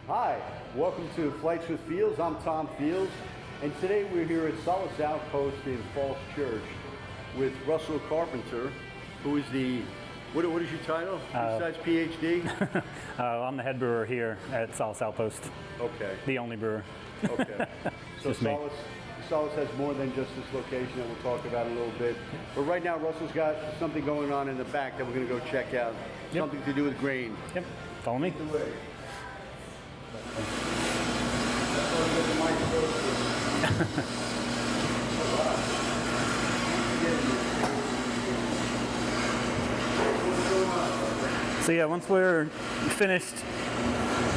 Hi, welcome to Flights with Fields. I'm Tom Fields, and today we're here at Solace Outpost in Falls Church with Russell Carpenter, who is the, what is your title besides PhD? I'm the head brewer here at Solace Outpost. Okay. The only brewer. Okay. So Solace has more than just this location that we'll talk about in a little bit. But right now, Russell's got something going on in the back that we're going to go check out. Yep. Something to do with grain. Yep. Follow me. So yeah, once we're finished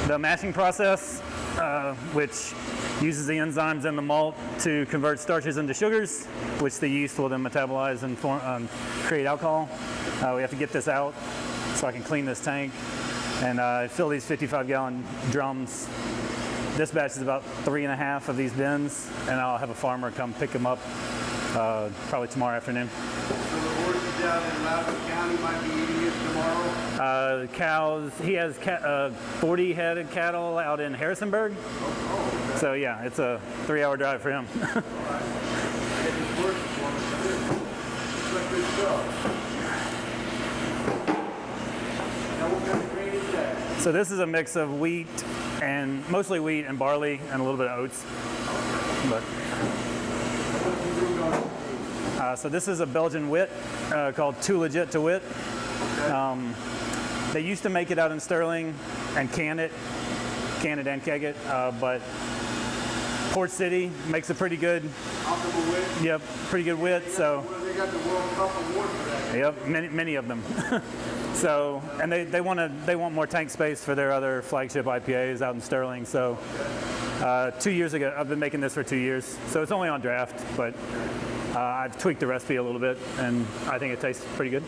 the mashing process, which uses the enzymes in the malt to convert starches into sugars, which the yeast will then metabolize and create alcohol. We have to get this out so I can clean this tank and fill these 55-gallon drums. This batch is about 3.5 of these bins, and I'll have a farmer come pick them up probably tomorrow afternoon. So the horses down in Loudoun County might be eating it tomorrow? The cows, he has 40 headed cattle out in Harrisonburg. Oh, okay. So yeah, it's a 3-hour drive for him. All right. Get this working for me. Looks like good stuff. Now what kind of grain is that? So this is a mix of wheat and mostly wheat and barley and a little bit of oats. But so this is a Belgian wit called Too Legit to Wit. They used to make it out in Sterling and can it and keg it, but Port City makes a pretty good, Optimal wit? yep, pretty good wit. So They got the World Cup award for that. yep, many of them. So, and they want more tank space for their other flagship IPAs out in Sterling. So 2 years ago, I've been making this for 2 years. So it's only on draft, but I've tweaked the recipe a little bit, and I think it tastes pretty good.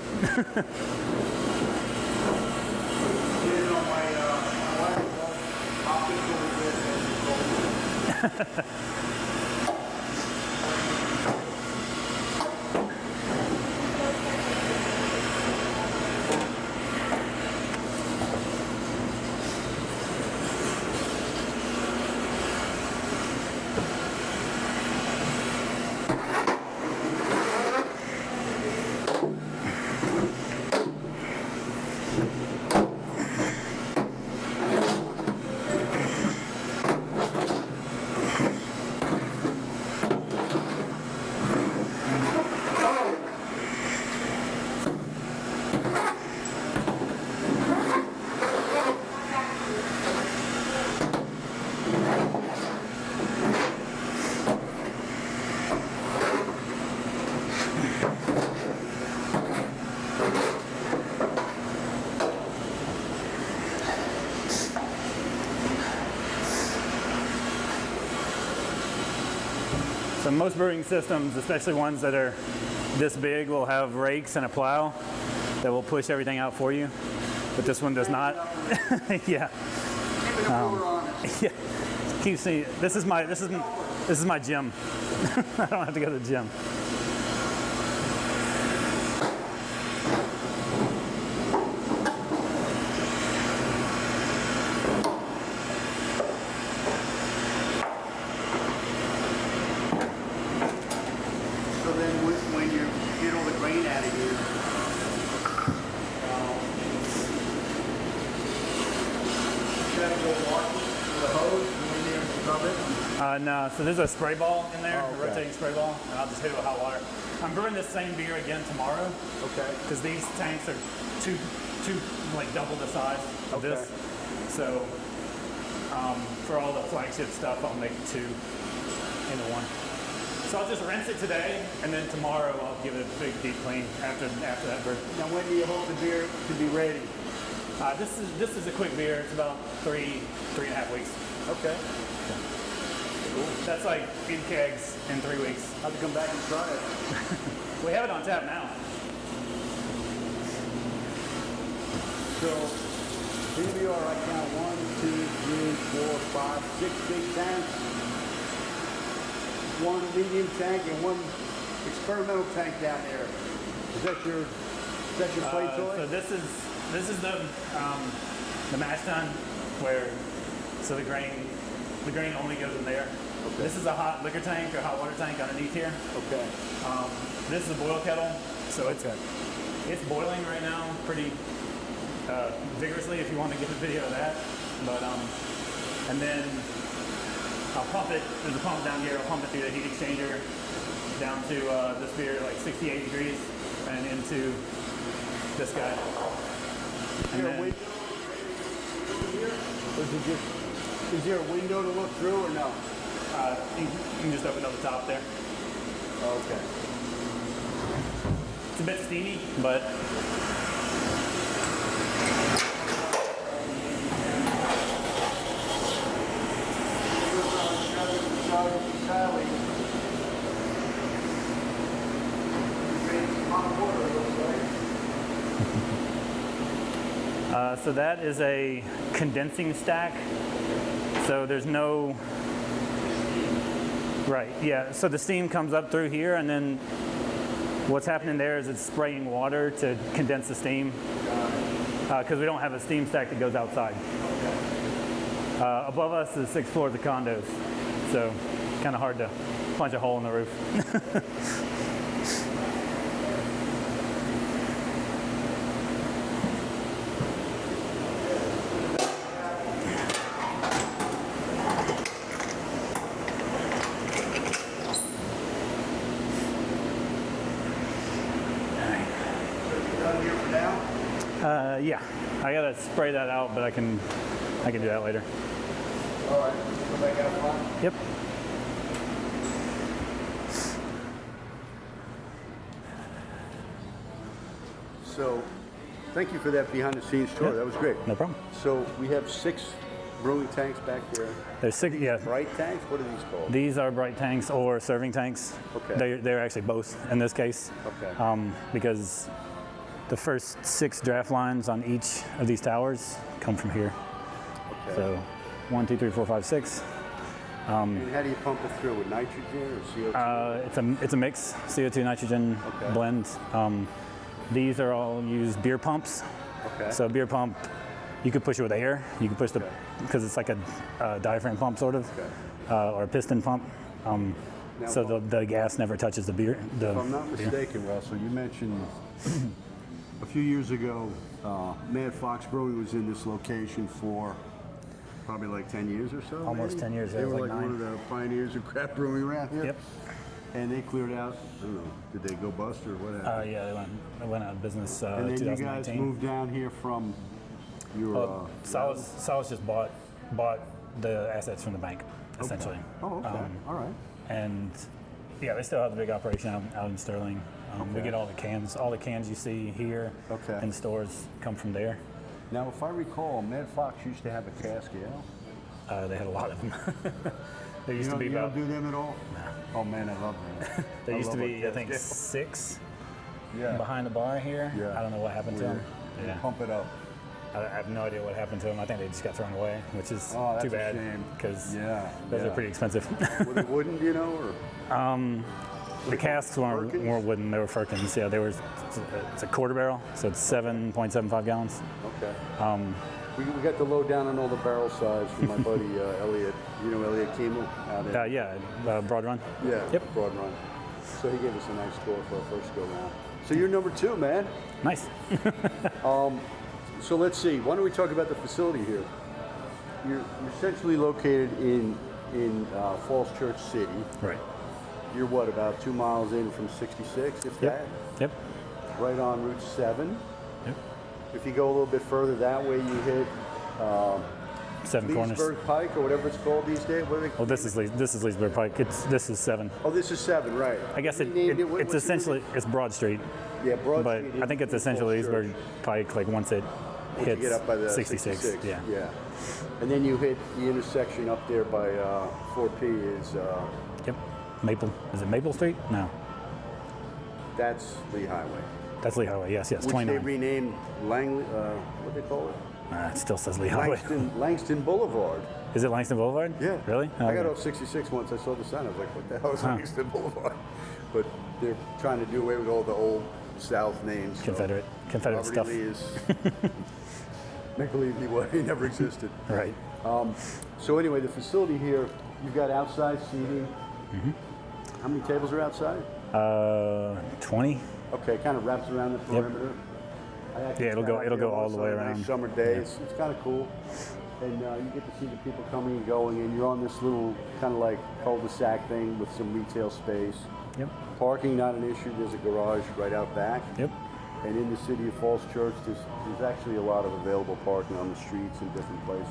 So most brewing systems, especially ones that are this big, will have rakes and a plow that will push everything out for you. But this one does not. Yeah. Yeah. Keep seeing. This is my gym. I don't have to go to the gym. So then when you get all the grain out of here, you have to go wash it with a hose and then you scrub it? No, so there's a spray ball in there, Oh, okay. a rotating spray ball, and I'll just hit it with hot water. I'm brewing this same beer again tomorrow. Okay. Because these tanks are two, like double the size of Okay. this. So for all the flagship stuff, I'll make 2 into 1. So I'll just rinse it today, and then tomorrow I'll give it a big deep clean after that brew. Now when do you hope the beer to be ready? This is a quick beer. It's about 3.5 weeks. Okay. Cool. That's like in kegs in 3 weeks. I'll have to come back and try it. We have it on tap now. So here we are, I count 1, 2, 3, 4, 5, 6 big tanks, 1 medium tank, and 1 experimental tank down there. Is that your play toy? So this is the mash tun where So the grain only goes in there. Okay. This is a hot liquor tank or hot water tank underneath here. Okay. This is a boil kettle, so Okay. it's boiling right now pretty vigorously. If you want to get a video of that, but and then I'll pump it. There's a pump down here. I'll pump it through the heat exchanger down to this beer like 68 degrees and into this guy. And then, Is there a window to look through or no? you can just open up the top there. Okay. It's a bit steamy, but so that is a condensing stack. So there's no, right, yeah. So the steam comes up through here, and then what's happening there is it's spraying water to condense the steam, because we don't have a steam stack that goes outside. Above us is 6 floors of condos, so kind of hard to punch a hole in the roof. Yeah, I gotta spray that out, but I can do that later. All right. Go back out front. Yep. So, thank you for that behind-the-scenes tour. Yep. That was great. No problem. So we have 6 brewing tanks back there. There's 6. Yeah. Bright tanks? What are these called? These are bright tanks or serving tanks. Okay. They're actually both in this case. Okay. Because the first 6 draft lines on each of these towers come from here. Okay. So 1, 2, 3, 4, 5, 6. And how do you pump it through? With nitrogen or CO2? It's a mix, CO2 nitrogen Okay. blend. These are all used beer pumps. Okay. So a beer pump, you could push it with air. You could push the, because it's like a diaphragm pump sort of, Okay. or a piston pump. Now, So the gas never touches the beer. If I'm not mistaken, Russell, you mentioned a few years ago, Mad Fox Brewing was in this location for probably like 10 years or so. Almost maybe? 10 years, They yeah, were like like one of 9. the pioneers of craft brewing around here. Yep. And they cleared out, I don't know, did they go bust or what happened? Yeah, they went out of business And then you guys 2019. moved down here from your... Solace just bought the assets from the bank, essentially. Oh, okay. All right. And yeah, they still have the big operation out in Sterling. We get all the cans you see here Okay. in stores come from there. Now, if I recall, Mad Fox used to have a cask ale. They had a lot of them. There used You to be don't about, do them at all? Oh man, I love them. there used to love a be, I cask think, ale. 6 Yeah. behind the bar here. Yeah. I don't know what happened to them. Weird. Yeah. Pump it up. I have no idea what happened to them. I think they just got thrown away, which is Oh, that's too a bad shame. because Yeah. those yeah. are pretty expensive. Were they wooden, do you know, or? The casks weren't Firkins? wooden; they were Firkins. Yeah, they were. It's a quarter barrel, so it's 7.75 gallons. Okay. We got the lowdown on all the barrel size from my buddy Elliot. You know Elliot Kimmel out in Broad Run. Yeah, Yep. Broad Run. So he gave us a nice tour for our first go round. So you're number 2, man. Nice. So let's see. Why don't we talk about the facility here? You're essentially located in Falls Church City. Right. You're what, about 2 miles in from 66, if that? Yep. Right on Route 7. Yep. If you go a little bit further that way, you hit 7 corners. Leesburg Pike, or whatever it's called these days. What are they? Well, this is Leesburg Pike. This is 7. Oh, this is 7, right. I guess We named it's what's essentially it's Broad Street, Yeah, Broad but Street. I think it's in essentially Falls Church. Leesburg Pike. Like once it Once you hits get up by the 66. Yeah. Yeah. And then you hit the intersection up there by 4P is, Yep. Maple. Is it Maple Street? No. that's Lee Highway. That's Lee Highway. Yes. Which 29. they renamed Langley, what they call it? It still says Lee Highway. Langston Boulevard. Is it Langston Boulevard? Yeah. Really? I got Okay. off 66 once I saw the sign. I was like, what the hell is Langston Boulevard? But they're trying to do away with all the old South names. so Confederate Robert E. stuff. Lee is Make believe he never existed. Right. So anyway, the facility here, you've got outside seating. How many tables are outside? 20. Okay, kind of wraps around the perimeter. Yeah, it'll go all the way around. Nice summer day, it's kind of cool. And you get to see the people coming and going, and you're on this little kind of like cul-de-sac thing with some retail space. Yep. Parking not an issue. There's a garage right out back. Yep. And in the city of Falls Church, there's actually a lot of available parking on the streets in different places.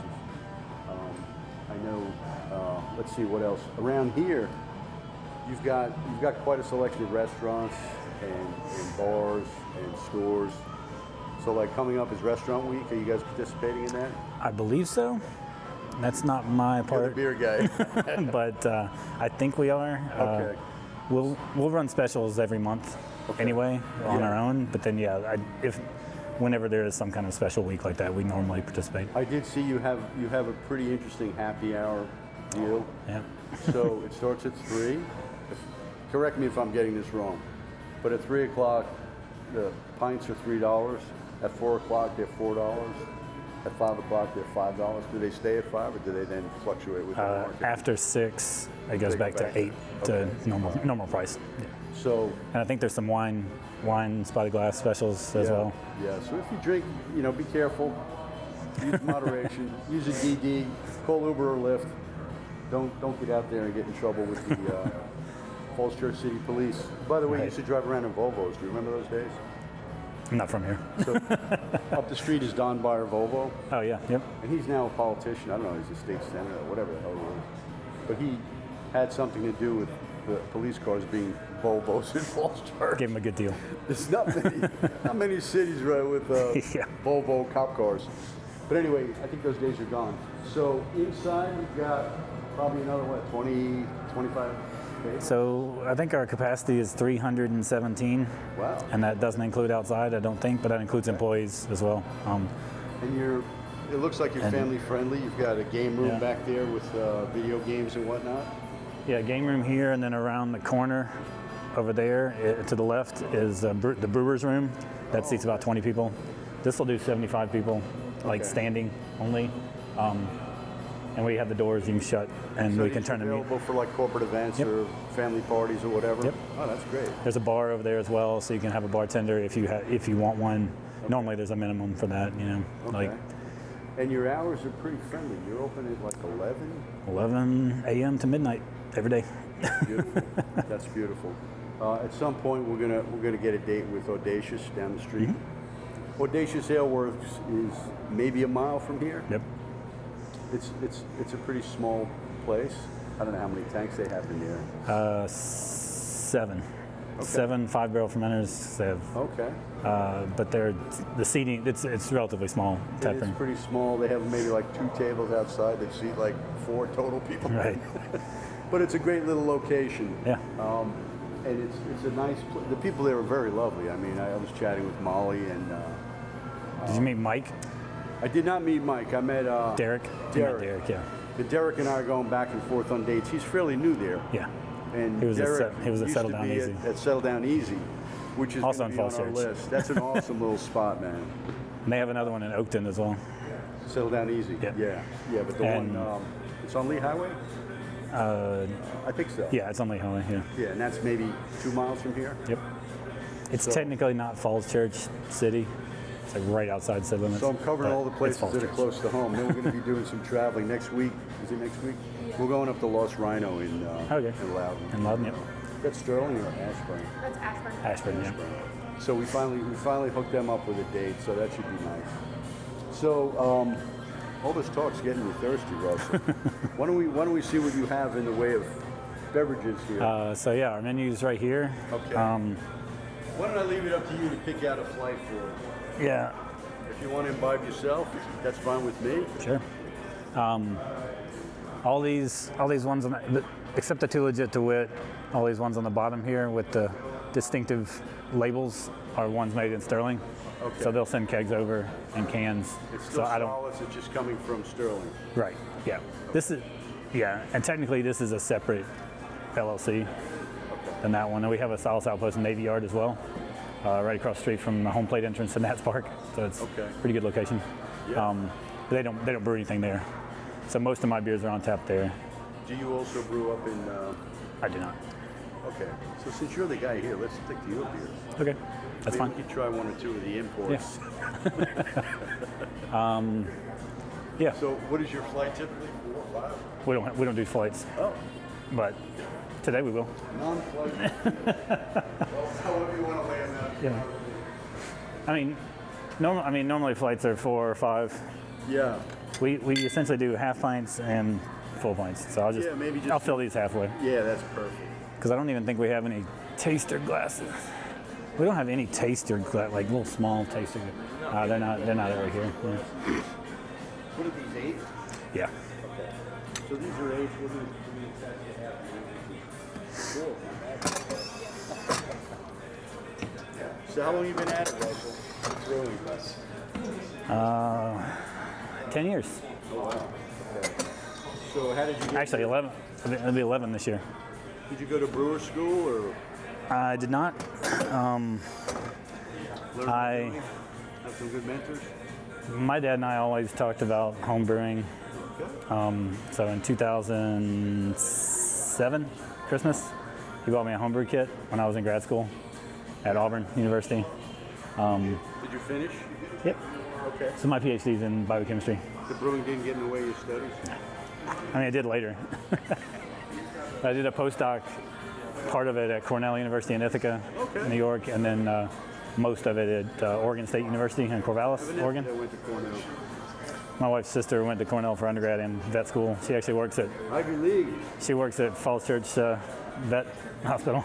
I know. Let's see what else around here. You've got quite a selection of restaurants and bars and stores. So like coming up is Restaurant Week. Are you guys participating in that? I believe so. That's not my part. You're the beer guy. But I think we are. Okay. We'll run specials every month anyway on our own. But then whenever there is some kind of special week like that, we normally participate. I did see you have a pretty interesting happy hour deal. Yeah. So it starts at 3. Correct me if I'm getting this wrong, but at 3 o'clock, the pints are $3. At 4 o'clock, they're $4. At 5 o'clock, they're $5. Do they stay at 5, or do they then fluctuate with the market? After 6, it goes back to 8 to normal price. Yeah. So, and I think there's some wine spotted glass specials as well. Yeah. So if you drink, be careful. Use moderation. Use a DD. Call Uber or Lyft. Don't get out there and get in trouble with the Falls Church City Police. By the way, you used to drive around in Volvos. Do you remember those days? I'm not from here. So up the street is Don Beyer Volvo. Oh yeah, yep. And he's now a politician. I don't know, he's a state senator or whatever the hell he is. But he had something to do with the police cars being Volvos in Falls Church. Gave him a good deal. There's not many cities right with Volvo cop cars. But anyway, I think those days are gone. So inside we've got probably another 20, 25 space. So I think our capacity is 317. Wow. And that doesn't include outside, I don't think, but that includes employees as well. And it looks like you're family friendly. You've got a game room back there with video games and whatnot. Yeah, game room here, and then around the corner over there to the left is the brewer's room. That seats about 20 people. This will do 75 people, like standing only. And we have the doors you can shut, and we can turn them. Available for like corporate events or family parties or whatever. Yep. Oh, that's great. There's a bar over there as well, so you can have a bartender if you want one. Okay. Normally, there's a minimum for that, Okay. And your hours are pretty friendly. You're open at like 11? 11 a.m. to midnight every day. Beautiful. That's beautiful. At some point, we're gonna get a date with Audacious down the street. Mm-hmm. Audacious Ale Works is maybe a mile from here. Yep. It's a pretty small place. I don't know how many tanks they have in there. 7. Okay. 7 5-barrel fermenters. They have. Okay. But the seating, it's relatively small. It's pretty small. They have maybe like 2 tables outside that seat like 4 total people. Right. But it's a great little location. Yeah. And it's a nice place. The people there are very lovely. I mean, I was chatting with Molly and. Did you meet Mike? I did not meet Mike. I met Derek. Derek, yeah. But Derek and I are going back and forth on dates. He's fairly new there. Yeah. And he was Derek at Settle Down Easy. At Settle Down Easy, which is also on Falls our Church. list. That's an awesome little spot, man. And they have another one in Oakton as well. Settle Down Easy. Yeah. But the one it's on Lee Highway. I think so. Yeah, it's on Lee Highway. Yeah. Yeah, and that's maybe 2 miles from here. Yep. It's technically not Falls Church City. It's like right outside city limits. So I'm covering all the places that are close to home. Then we're going to be doing some traveling next week. Is it next week? Yeah. We're going up to Lost Rhino in Loudon. In Loudon, yep. That's Sterling or Ashburn? That's Ashburn. Ashburn, yeah. So we finally hooked them up with a date, so that should be nice. So all this talk's getting me thirsty, Russell. Why don't we see what you have in the way of beverages here? So yeah, our menu's right here. Okay. Why don't I leave it up to you to pick out a flight for us? Yeah. If you want to imbibe yourself, that's fine with me. Sure. All these ones, except the 2 Legit to Wit, all these ones on the bottom here with the distinctive labels are ones made in Sterling. Okay. So they'll send kegs over in cans. It's still Solace, it's just coming from Sterling. Right. Yeah. And technically this is a separate LLC than that one. And we have a Solace Outpost in Navy Yard as well. Right across the street from the home plate entrance to Nats Park. So it's a pretty good location. Yeah. They don't brew anything there. So most of my beers are on tap there. Do you also brew up in? I do not. Okay. So since you're the guy here, let's stick to your beer. Okay, that's Maybe fine. we could try one or two of the imports. Yeah, So what is your flight typically? 4 or 5? we don't do flights, Oh, but today we will. non-flight. Well, however you want to lay them out. Yeah. Normally flights are 4 or 5. Yeah. We essentially do half pints and full pints. So I'll fill these halfway Yeah, that's perfect. because I don't even think we have any taster glasses. We don't have any taster like little small taster. They're not over here. Yeah. What are these, 8? Yeah. Okay. So these are 8. We're going to have. Cool. So how long have you been at it, Russell? Brewing us. 10 years. Oh, wow. Okay. So how did you get Actually, 11. It'll be 11 this year. Did you go to brewer school or I did not. learn brewing? Have some good mentors? My dad and I always talked about home brewing. Okay. So in 2007, Christmas, he bought me a homebrew kit when I was in grad school at Auburn University. Did you finish? Yep. Okay. So my PhD's in biochemistry. The brewing didn't get in the way of your studies? I mean, I did later. I did a postdoc, part of it at Cornell University in Ithaca, Okay. New York, and then most of it at Oregon State University in Corvallis, Oregon. I went to Cornell. My wife's sister went to Cornell for undergrad in vet school. She actually works at Ivy League. Falls Church Vet Hospital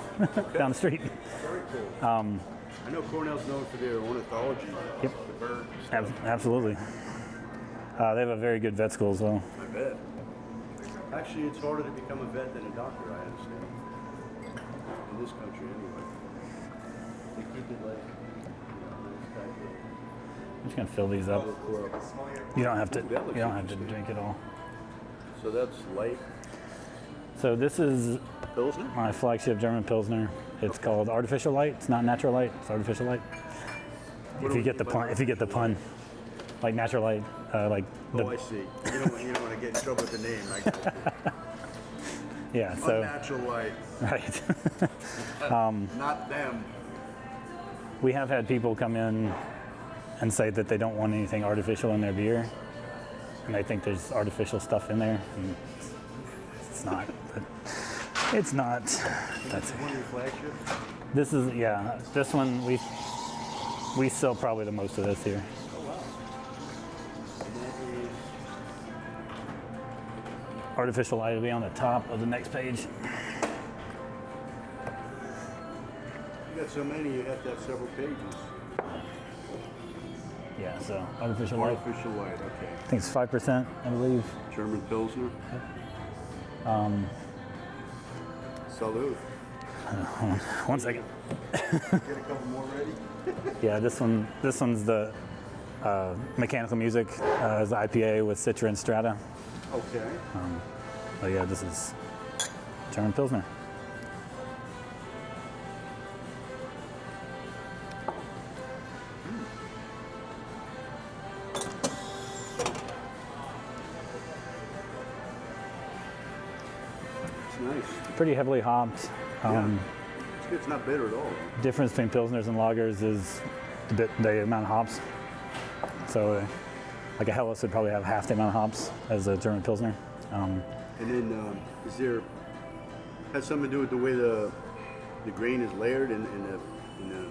down the street. Very cool. I know Cornell's known for their ornithology. Yep. The birds. Absolutely. They have a very good vet school as well. I bet. Actually, it's harder to become a vet than a doctor, I understand. In this country, anyway. They keep it like, nice type I'm just gonna fill these up. of club. You don't have to. That You looks don't have to interesting. drink it all. So that's light So this is Pilsner? my flagship German Pilsner. It's called Artificial Light. It's not natural light. It's artificial light. If you get the pun, like natural light, like Oh, I see. You don't want to get in trouble with the name. I get it. yeah. So Unnatural light. right. Not them. We have had people come in and say that they don't want anything artificial in their beer, and they think there's artificial stuff in there. And it's not. But it's not. That's One of your flagships? This is This one we sell probably the most of this here. Oh, wow. And that is Artificial light will be on the top of the next page. You got so many, you have to have several pages. Yeah. So artificial light. Artificial light, okay. I think it's 5%, I believe. German Pilsner. Salud. 1 second. Get a couple more ready. Yeah, this one's the mechanical music, is the IPA with Citra and Strata. Okay. But yeah, this is German Pilsner. It's nice. Pretty heavily hopped. It's not bitter at all. Difference between Pilsners and lagers is the amount of hops. So like a Helles would probably have half the amount of hops as a German Pilsner. And then, has something to do with the way the grain is layered in the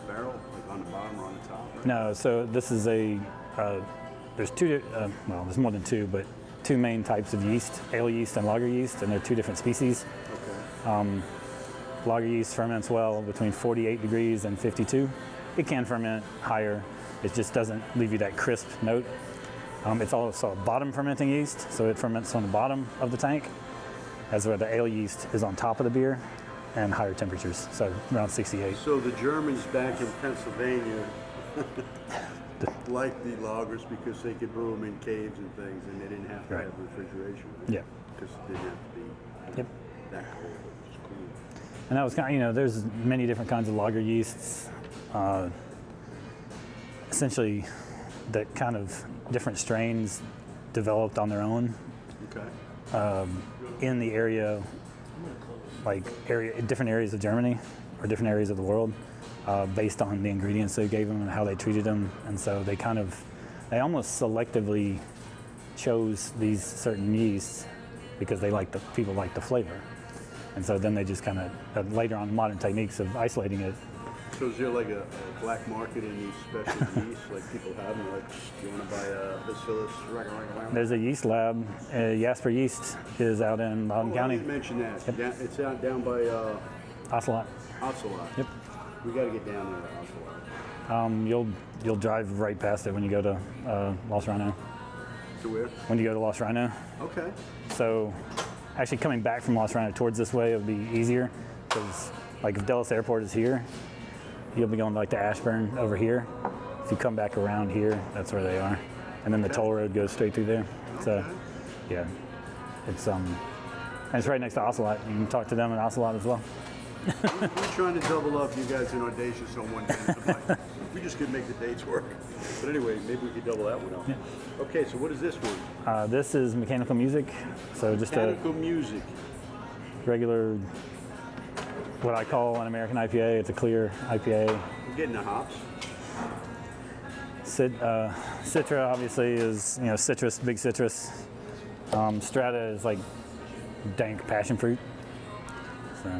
barrel, like on the bottom or on the top? Right? No, so this is there's there's more than two, but two main types of yeast, ale yeast and lager yeast, and they're two different species. Okay. Lager yeast ferments well between 48 degrees and 52. It can ferment higher. It just doesn't leave you that crisp note. It's also a bottom fermenting yeast, so it ferments on the bottom of the tank, as where the ale yeast is on top of the beer and higher temperatures, so around 68. So the Germans back in Pennsylvania liked the lagers because they could brew them in caves and things, and they didn't have to Right. have refrigeration. Right? Yeah. Because it didn't have to be Yep. that cold. Which is cool. And that was kind of, there's many different kinds of lager yeasts, essentially that kind of different strains developed on their own Okay. in the area, different areas of Germany or different areas of the world, based on the ingredients they gave them and how they treated them. And so they almost selectively chose these certain yeasts because people like the flavor. And so then they just kind of, later on, modern techniques of isolating it. So is there like a black market in these special yeasts, like people have them, like, do you want to buy a Bacillus? There's a yeast lab. Jasper Yeast is out in Loudoun County. I didn't mention that. Yep. It's out down by Ocelot. Ocelot. Yep. We got to get down there to Ocelot. You'll drive right past it when you go to Lost Rhino. To where? When you go to Lost Rhino. Okay. So actually coming back from Lost Rhino towards this way would be easier because like if Dulles Airport is here, you'll be going like to Ashburn over here. If you come back around here, that's where they are. And then the toll road goes straight through there. So yeah, and it's right next to Ocelot. You can talk to them at Ocelot as well. We're trying to double up you guys in Audacious on one day. Like, we just could make the dates work. But anyway, maybe we could double that one up. Yeah. Okay, so what is this one? This is Mechanical Music. So just Mechanical Music. regular, what I call an American IPA. It's a clear IPA. We're getting the hops. Citra obviously is, citrus, big citrus. Strata is like dank passion fruit. So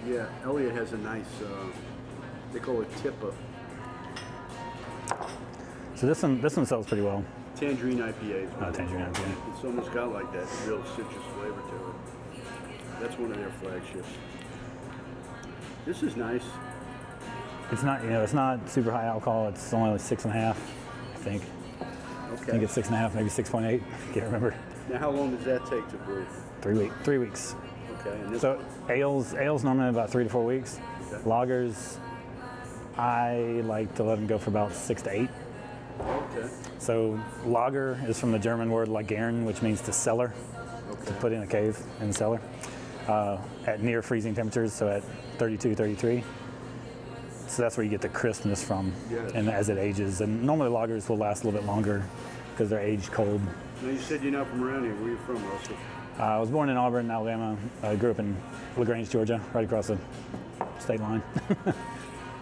Yeah, Elliot has a nice, they call it Tippa. So this one sells pretty well. Tangerine IPA. Tangerine IPA. It's almost got like that real citrus flavor to it. That's one of their flagships. This is nice. It's not, it's not super high alcohol. It's only like 6.5, I think. Okay. I think it's 6.5, maybe 6.8. Can't remember. Now, how long does that take to brew? 3 weeks. Okay. And this So ales normally about 3 to 4 weeks. Okay. Lagers, I like to let them go for about 6 to 8. Okay. So lager is from the German word lagern, which means to cellar, to put in a cave in the cellar, at near freezing temperatures, so at 32, 33. So that's where you get the crispness from, Yes. and as it ages. And normally lagers will last a little bit longer because they're aged cold. Now, you said you're not from around here. Where are you from, Russell? I was born in Auburn, Alabama. I grew up in LaGrange, Georgia, right across the state line.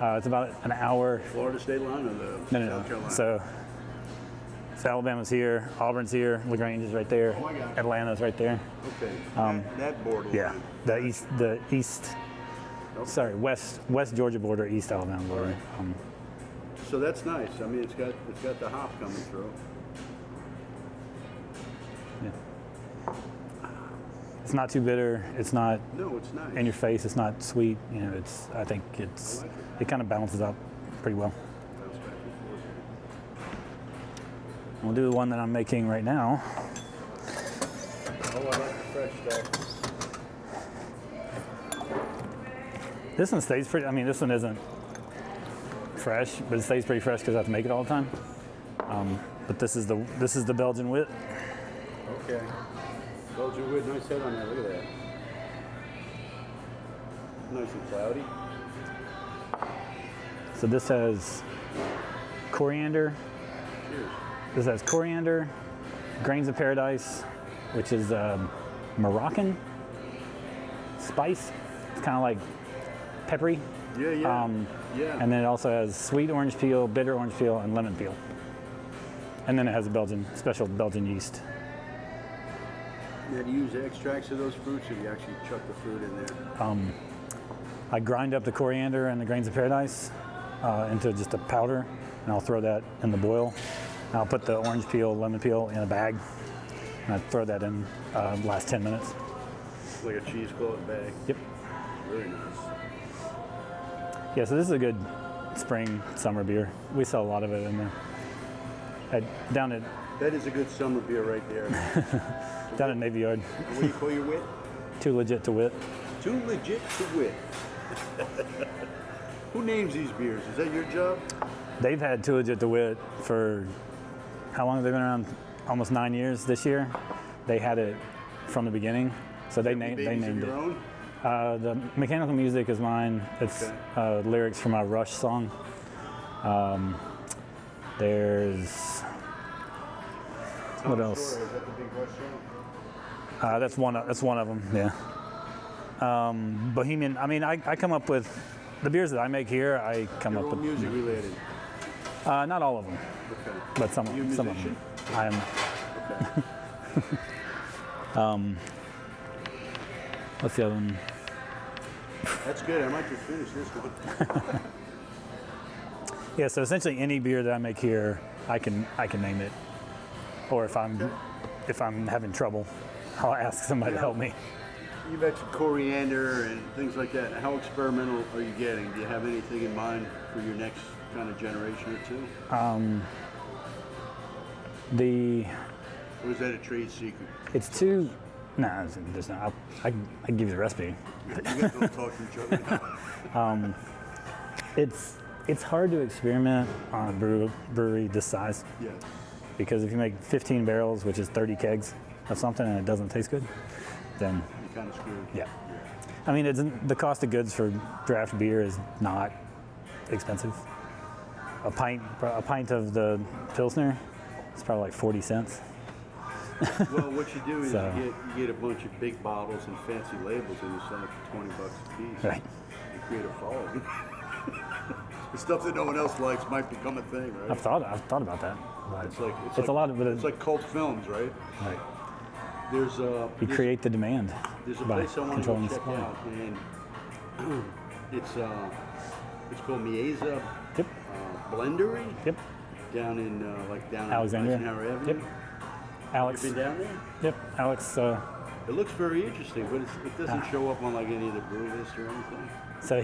It's about an hour. Florida state line or the No. South Carolina? So Alabama's here, Auburn's here, LaGrange is right there, Oh, I got it. Atlanta's right there. Okay. That borderline. Yeah, the east. Okay. Sorry, west Georgia border, east Alabama border. So that's nice. I mean, it's got the hop coming through. Yeah. It's not too bitter. It's not No, it's nice. in your face. It's not sweet. I think I like it. it kind of balances out pretty well. Bounce back and forth. We'll do the one that I'm making right now. Oh, I like the fresh stuff. This one stays pretty. I mean, this one isn't fresh, but it stays pretty fresh because I have to make it all the time. But this is the Belgian wit. Okay. Belgian wood, nice head on that. Look at that. Nice and cloudy. So this has coriander. Cheers. This has coriander, grains of paradise, which is Moroccan spice. It's kind of like peppery. Yeah. Yeah. And then it also has sweet orange peel, bitter orange peel, and lemon peel. And then it has a special Belgian yeast. Now, do you use extracts of those fruits, or do you actually chuck the fruit in there? I grind up the coriander and the grains of paradise into just a powder, and I'll throw that in the boil. And I'll put the orange peel, lemon peel in a bag, and I throw that in the last 10 minutes. Like a cheesecloth bag. Yep. Really nice. Yeah, so this is a good spring, summer beer. We sell a lot of it in there. Down at That is a good summer beer right there. down at Navy Yard. What do you call your wit? Too legit to wit. Too legit to wit. Who names these beers? Is that your job? They've had Too Legit to Wit for, how long have they been around? Almost 9 years this year. They had it from the beginning, so they named Babies of it. your own? The Mechanical Music is mine. It's lyrics from a Rush song. There's What else? Is that the big restaurant? That's one of them. Yeah. Bohemian. I mean, I come up with the beers that I make here. I come They're up all with music related. not all of them, Okay. but some You a of them. musician? I am. Okay. What's the other one? That's good. I might just finish this one. Yeah. So essentially, any beer that I make here, I can name it, or if I'm having trouble, I'll ask somebody to help me. You mentioned coriander and things like that. How experimental are you getting? Do you have anything in mind for your next kind of generation or two? Or is that a trade secret? It's too. No, there's not. I can give you the recipe. You guys don't talk to each other now. It's hard to experiment on a brewery this size Yeah. because if you make 15 barrels, which is 30 kegs of something, and it doesn't taste good, then You're kind of screwed. yeah. I mean, the cost of goods for draft beer is not expensive. A pint of the Pilsner is probably like 40 cents. Well, what you do is So- you get a bunch of big bottles and fancy labels, and you sell them for $20 a piece. Right. You create a following. The stuff that no one else likes might become a thing, right? I've thought about that. But It's like a lot of it's like cult films, right? right. There's You create the demand There's a by place I want to go controlling the check supply. out, and it's called Mieza Yep. Blendery Yep. down in Alexandria. Eisenhower Avenue. Yep. Alex. You been down there? Yep. Alex. It looks very interesting, but it doesn't show up on like any of the brew list or anything. So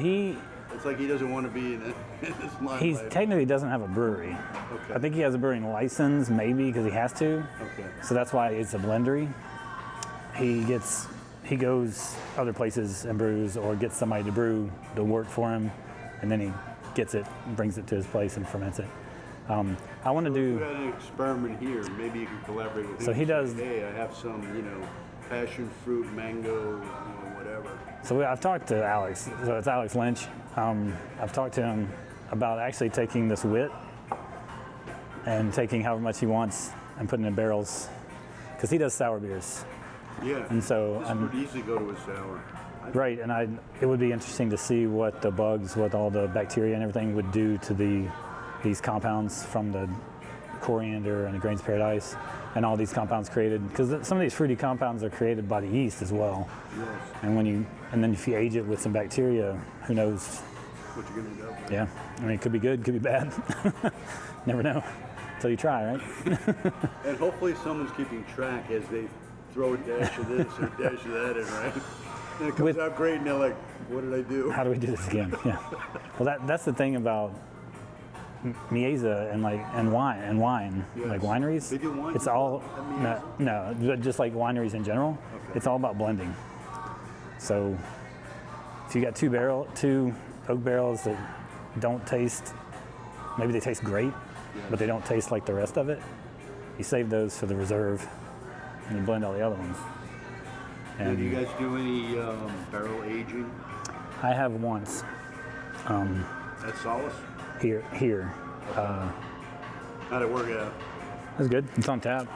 It's like he doesn't want to be in this limelight. he technically doesn't have a brewery. Okay. I think he has a brewing license, maybe because he has to. Okay. So that's why it's a blendery. He goes other places and brews, or gets somebody to brew the work for him, and then he gets it, and brings it to his place, and ferments it. I want to If you do. had an experiment here, maybe you can collaborate with him. So he and say, does- Hey, I have some, passion fruit, mango, whatever. So I've talked to Alex. So it's Alex Lynch. I've talked to him about actually taking this wit and taking however much he wants and putting it in barrels, because he does sour beers. Yeah. And so this would easily go to a sour. Right, and it would be interesting to see what the bugs, what all the bacteria and everything would do to these compounds from the coriander and the grains of paradise, and all these compounds created, because some of these fruity compounds are created by the yeast as well. Yes. And then if you age it with some bacteria, who knows? What you're gonna end up with. Yeah, I mean, it could be good, could be bad. Never know until you try, right? And hopefully someone's keeping track as they throw a dash of this or a dash of that in, right? And it comes out great, and they're like, "What did I do?" How do we do this again? Yeah. Well, that's the thing about Mieza and wine, Yes. like wineries. They do wine It's as all well at Mieza? no, just like wineries in general. Okay. It's all about blending. So if you got two oak barrels that don't taste, maybe they taste great, but they don't taste like the rest of it, you save those for the reserve, and you blend all the other ones. And do you guys do any barrel aging I have once at Solace? here. How'd it work out? That's good. It's on tap.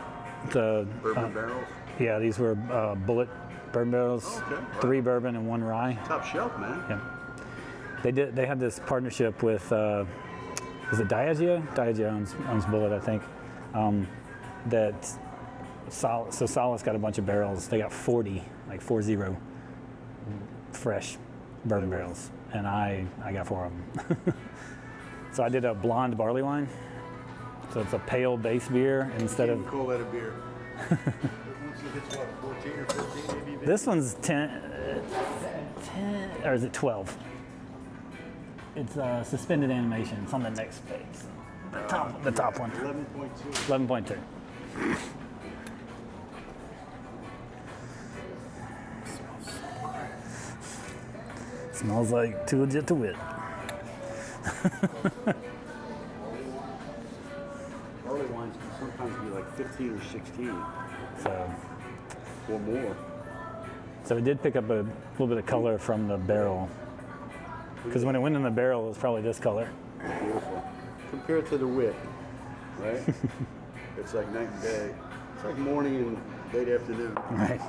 The Bourbon barrels? yeah, these were bullet bourbon barrels, Okay, wow. 3 bourbon and 1 rye. Top shelf, man. Yeah, they had this partnership with is it Diageo? Diageo owns Bullet, I think. So Solace got a bunch of barrels. They got 40 fresh bourbon barrels, and I got 4 of them. So I did a blonde barley wine. So it's a pale base beer instead You of. can call that a beer. Once it hits what, 14 or 15 maybe? This one's 10, or is it 12? It's suspended animation. It's on the next page. The top one. 11.2. 11.2. Smells like too legit to wit. Barley wines can sometimes be like 15 or 16 So or more. it did pick up a little bit of color from the barrel. Because when it went in the barrel, it was probably this color. Beautiful. Compared to the wit, right? It's like night and day. It's like morning and late afternoon. Right.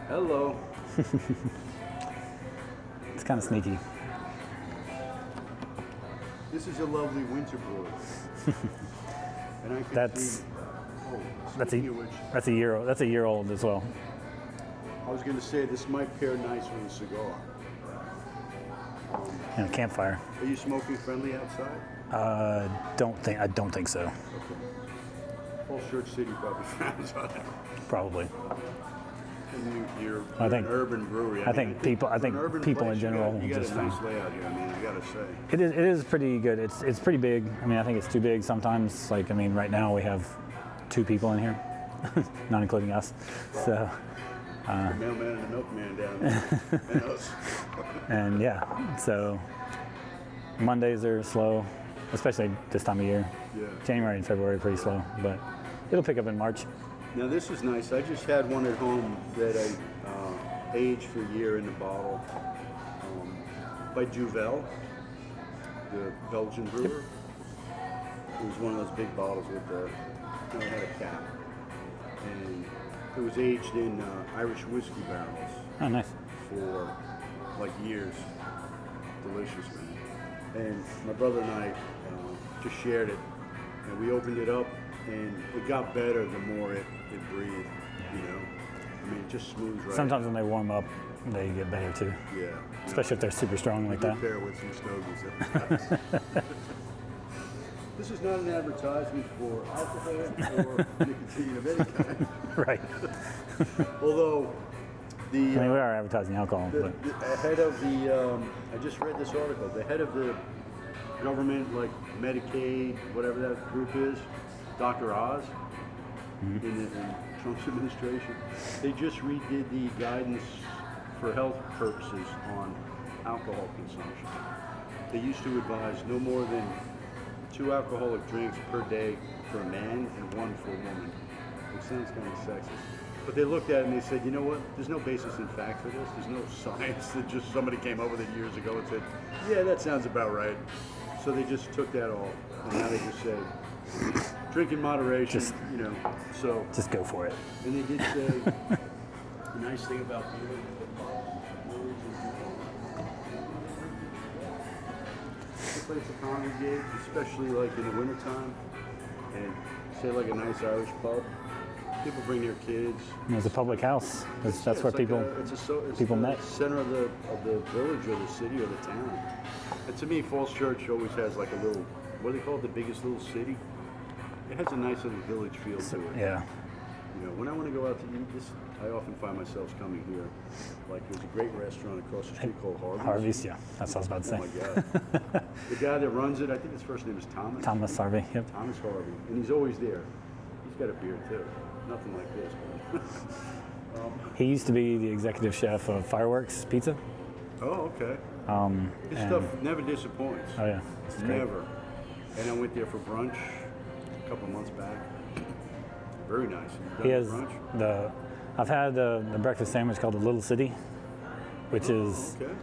Hello. It's kind of sneaky. This is a lovely winter brew. And I can see. Oh, speaking of which, that's a year old. That's a year old as well. I was going to say this might pair nice with a cigar. And a campfire. Are you smoking friendly outside? I don't think so. Okay. Falls Church City probably frowns on it. Probably. And you're I think an urban brewery. I think people in general you got just a fine. nice layout here. I mean, I gotta say. It is pretty good. It's pretty big. I mean, I think it's too big sometimes. Like, I mean, right now we have 2 people in here, not including us. So. The mailman and the milkman down there. And us. And yeah, so Mondays are slow, especially this time of year. Yeah. January and February are pretty slow, but it'll pick up in March. Now this is nice. I just had one at home that I aged for a year in the bottle by Duvel, the Belgian brewer. It was one of those big bottles with it had a cap, and it was aged in Irish whiskey barrels. Oh, nice. For like years. Delicious, man. And my brother and I just shared it, and we opened it up, and it got better the more it breathed, you know? I mean, it just smooths right Sometimes out. when they warm up, they get better too. Yeah. Especially if they're super strong like that. Pair with some stogies. This is not an advertisement for alcohol or nicotine of any kind. Right. Although I mean, we are advertising alcohol, but the head of the, I just read this article, the head of the government, like Medicaid, whatever that group is, Dr. Oz, in Trump's administration, they just redid the guidance for health purposes on alcohol consumption. They used to advise no more than 2 alcoholic drinks per day for a man and 1 for a woman. It sounds kind of sexist. But they looked at it and they said, you know what, there's no basis in fact for this. There's no science that just somebody came up with it years ago and said, yeah, that sounds about right. So they just took that off. And now they just say, drink in moderation, you know, so. just go for it. And they did say, the nice thing about beer, it's a place to congregate, especially like in the wintertime, and say like a nice Irish pub. People bring their kids. And there's a public house. That's where people met. It's the center of the village or the city or the town. And to me, Falls Church always has like a little, what do they call it, the biggest little city? It has a nice little village feel to it. Yeah. You know, when I want to go out to eat, I often find myself coming here. Like there's a great restaurant across the street called Harvey's. Harvey's, yeah. That's what I was about to say. Oh my God. The guy that runs it, I think his first name is Thomas. Thomas Harvey, yep. Thomas Harvey. And he's always there. He's got a beard too. Nothing like this, but He used to be the executive chef of Fireworks Pizza. oh, okay. His and- stuff never disappoints. Oh, yeah. It's great. Never. And I went there for brunch a couple months back. Very nice. You He done has brunch? I've had the breakfast sandwich called the Little City, which is, Okay.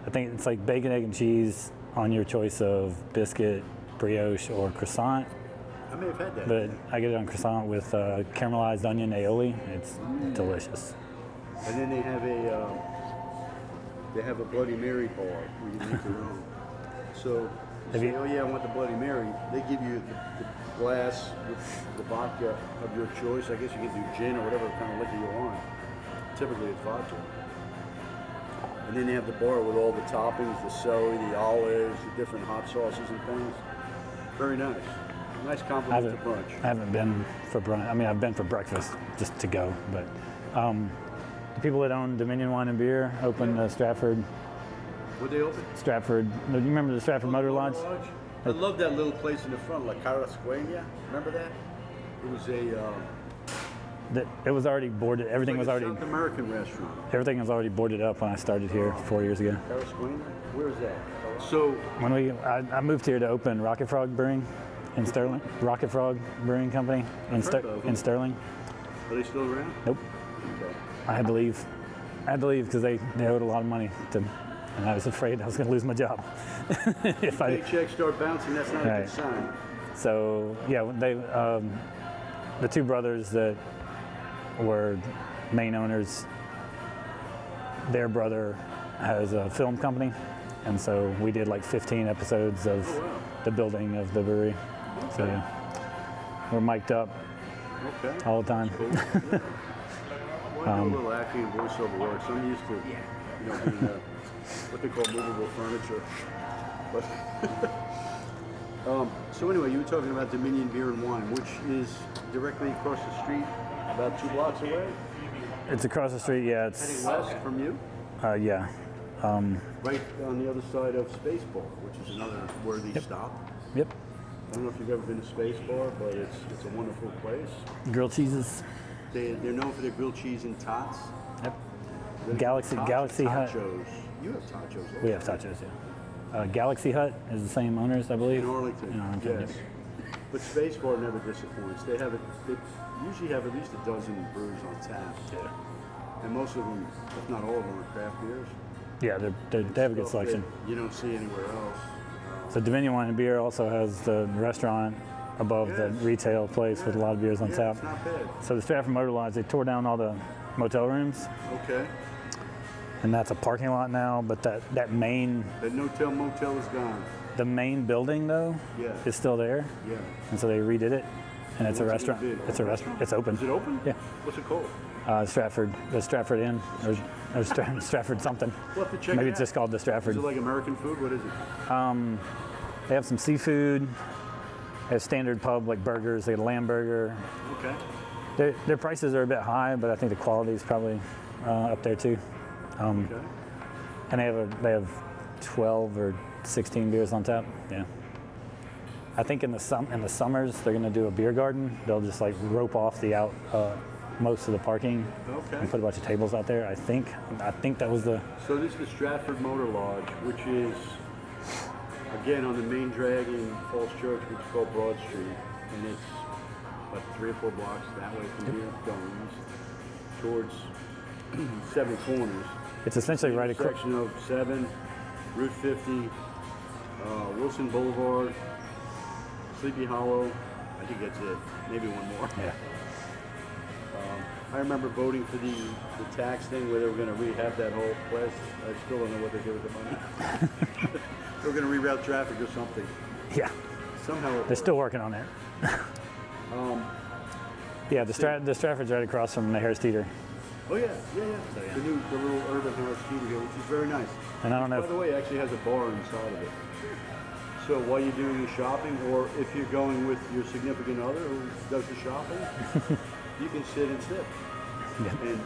I think it's like bacon, egg, and cheese on your choice of biscuit, brioche, or croissant. I may have had that. But I get it on croissant with caramelized onion aioli. It's delicious. And then they have a Bloody Mary bar where you make your own. So you Have say, you- oh yeah, I want the Bloody Mary. They give you the glass with the vodka of your choice. I guess you can do gin or whatever kind of liquor you want. Typically it's vodka. And then they have the bar with all the toppings, the celery, the olives, the different hot sauces and things. Very nice. Nice compliment to brunch. I haven't been for brunch. I mean, I've been for breakfast just to go. But the people that own Dominion Wine and Beer opened Stratford. Would they open? Stratford. Do you remember the Stratford Motor Lodge? I love that little place in the front, like Carasqueña. Remember that? It was It was already boarded. Everything was a already. South American restaurant. Everything was already boarded up when I started here 4 years ago. Carasqueña? Where is that? So When I moved here to open Rocket Frog Brewing in Sterling. Rocket Frog Brewing Company in Sterling. are they still around? Nope. Okay. I had to leave. I had to leave because they owed a lot of money to and I was afraid I was going to lose my job. if I, Paychecks start bouncing, that's not a Right. good sign. So yeah, they the two brothers that were main owners, their brother has a film company, and so we did like 15 episodes of the building of the brewery. So yeah, we're mic'd up Okay. all the time. Cool. Yeah. Well, I know a little acting and voiceover works. I'm used to, being what they call movable furniture. But so anyway, you were talking about Dominion Beer and Wine, which is directly across the street, about 2 blocks away. It's across the street. Yeah, Heading it's west from you, yeah. right on the other side of Space Bar, which is another worthy stop. Yep. I don't know if you've ever been to Space Bar, but it's a wonderful place. Grilled cheeses. They're known for their grilled cheese and tots. Yep. There's Galaxy Hut. Tachos. You have tachos. Also. We have tachos. Yeah. Galaxy Hut is the same owners, I believe. In Arlington. In Arlington, Yes. But Space Bar never disappoints. They usually have at least a dozen brews on tap. Yeah. And most of them, if not all of them, are craft beers. Yeah, they have a good Stuff selection. that you don't see anywhere else. So Dominion Wine and Beer also has the restaurant above the Yes. retail place with a lot of beers on Yeah, tap. it's not bad. So the Stratford Motor Lodge, they tore down all the motel rooms, Okay. and that's a parking lot now. But that main, The no-tell motel is gone. the main building though, Yeah. is still there, Yeah. and so they redid it, and it's a What's it restaurant. gonna be? It's a restaurant. It's open. Is it open? Yeah. What's it called? The Stratford Inn, or Stratford something. We'll have to check Maybe it it's out. just called the Is Stratford. it like American food? What is it? They have some seafood. They have standard pub like burgers. They have a lamb burger. Okay. Their prices are a bit high, but I think the quality is probably up there too. Okay. And they have 12 or 16 beers on tap. Yeah. I think in the summers they're going to do a beer garden. They'll just like rope off the most of the parking Okay. and put a bunch of tables out there. I think that was the. So this is the Stratford Motor Lodge, which is, again, on the main drag in Falls Church, which is called Broad Street. And it's about 3 or 4 blocks that way from here, going east towards 7 Corners. It's essentially right across. Section of 7, Route 50, Wilson Boulevard, Sleepy Hollow. I think that's it. Maybe one more. Yeah. I remember voting for the tax thing where they were going to rehab that whole place. I still don't know what they did with the money. They were going to reroute traffic or something. Yeah. Somehow it They're worked. still working on it. Yeah, the Stratford's right across from the Harris Theater. Oh yeah. The little urban Harris studio, which is very nice. And I don't know By if the way, it actually has a bar inside of it. So while you're doing your shopping, or if you're going with your significant other who does the shopping, you can sit and sip. Yeah. And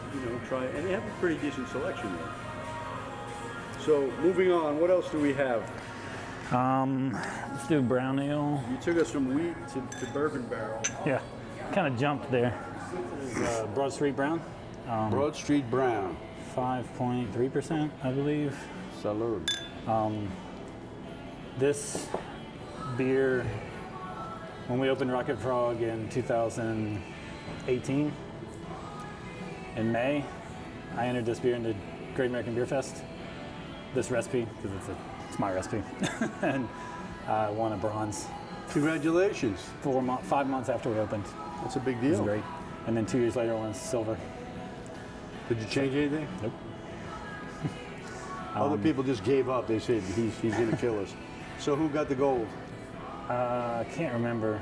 try. And they have a pretty decent selection there. So moving on, what else do we have? let's do brown ale. You took us from wheat to bourbon barrel. Yeah, kind of jumped there. Broad Street Brown, Broad Street Brown. 5.3%, I believe. Salud. This beer, when we opened Rocket Frog in 2018, in May, I entered this beer into Great American Beer Fest. This recipe, because it's my recipe, and I won a bronze. Congratulations. 5 months after we opened. That's a big It was deal. great. And then 2 years later, I won silver. Did you change anything? Nope. Other people just gave up. They said he's going to kill us. So who got the gold? I can't remember.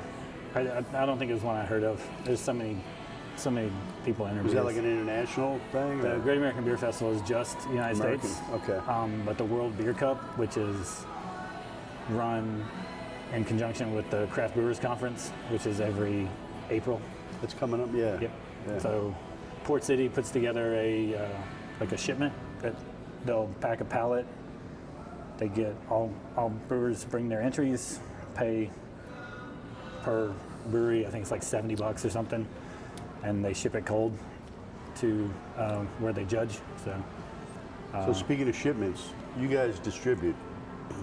I don't think it was one I heard of. There's so many people entered. Was that like an international thing? The or- Great American Beer Festival is just United American? States. Okay. But the World Beer Cup, which is run in conjunction with the Craft Brewers Conference, which is every April. It's coming up, yeah. Yep. Yeah. So Port City puts together a shipment that they'll pack a pallet. They get all brewers bring their entries, pay per brewery. I think it's like $70 or something, and they ship it cold to where they judge. So So speaking of shipments, you guys distribute.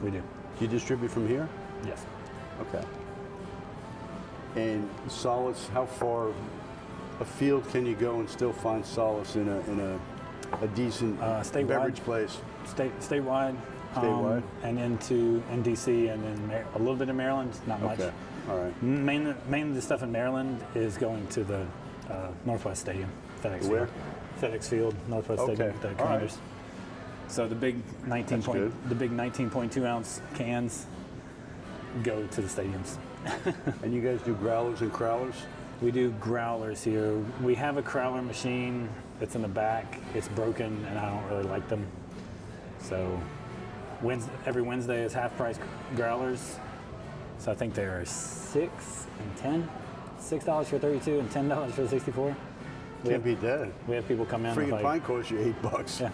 we do. Do you distribute from here? Yes. Okay. And Solace, how far afield can you go and still find Solace in a decent Statewide. beverage place? statewide. Statewide? And into DC, and then a little bit in Maryland, not much. Okay. All right. Mainly the stuff in Maryland is going to the Northwest Stadium, FedEx Where? Field. FedEx Field, Northwest Stadium, the All right. Commanders. So the big 19.2 ounce cans go to the stadiums. And you guys do growlers and crowlers? We do growlers here. We have a crowler machine that's in the back. It's broken, and I don't really like them. So every Wednesday is half price growlers. So I think there are 6 and 10. $6 for 32 and $10 for 64. Can't beat that. We have people come in with Freaking like, pine costs you $8. yeah.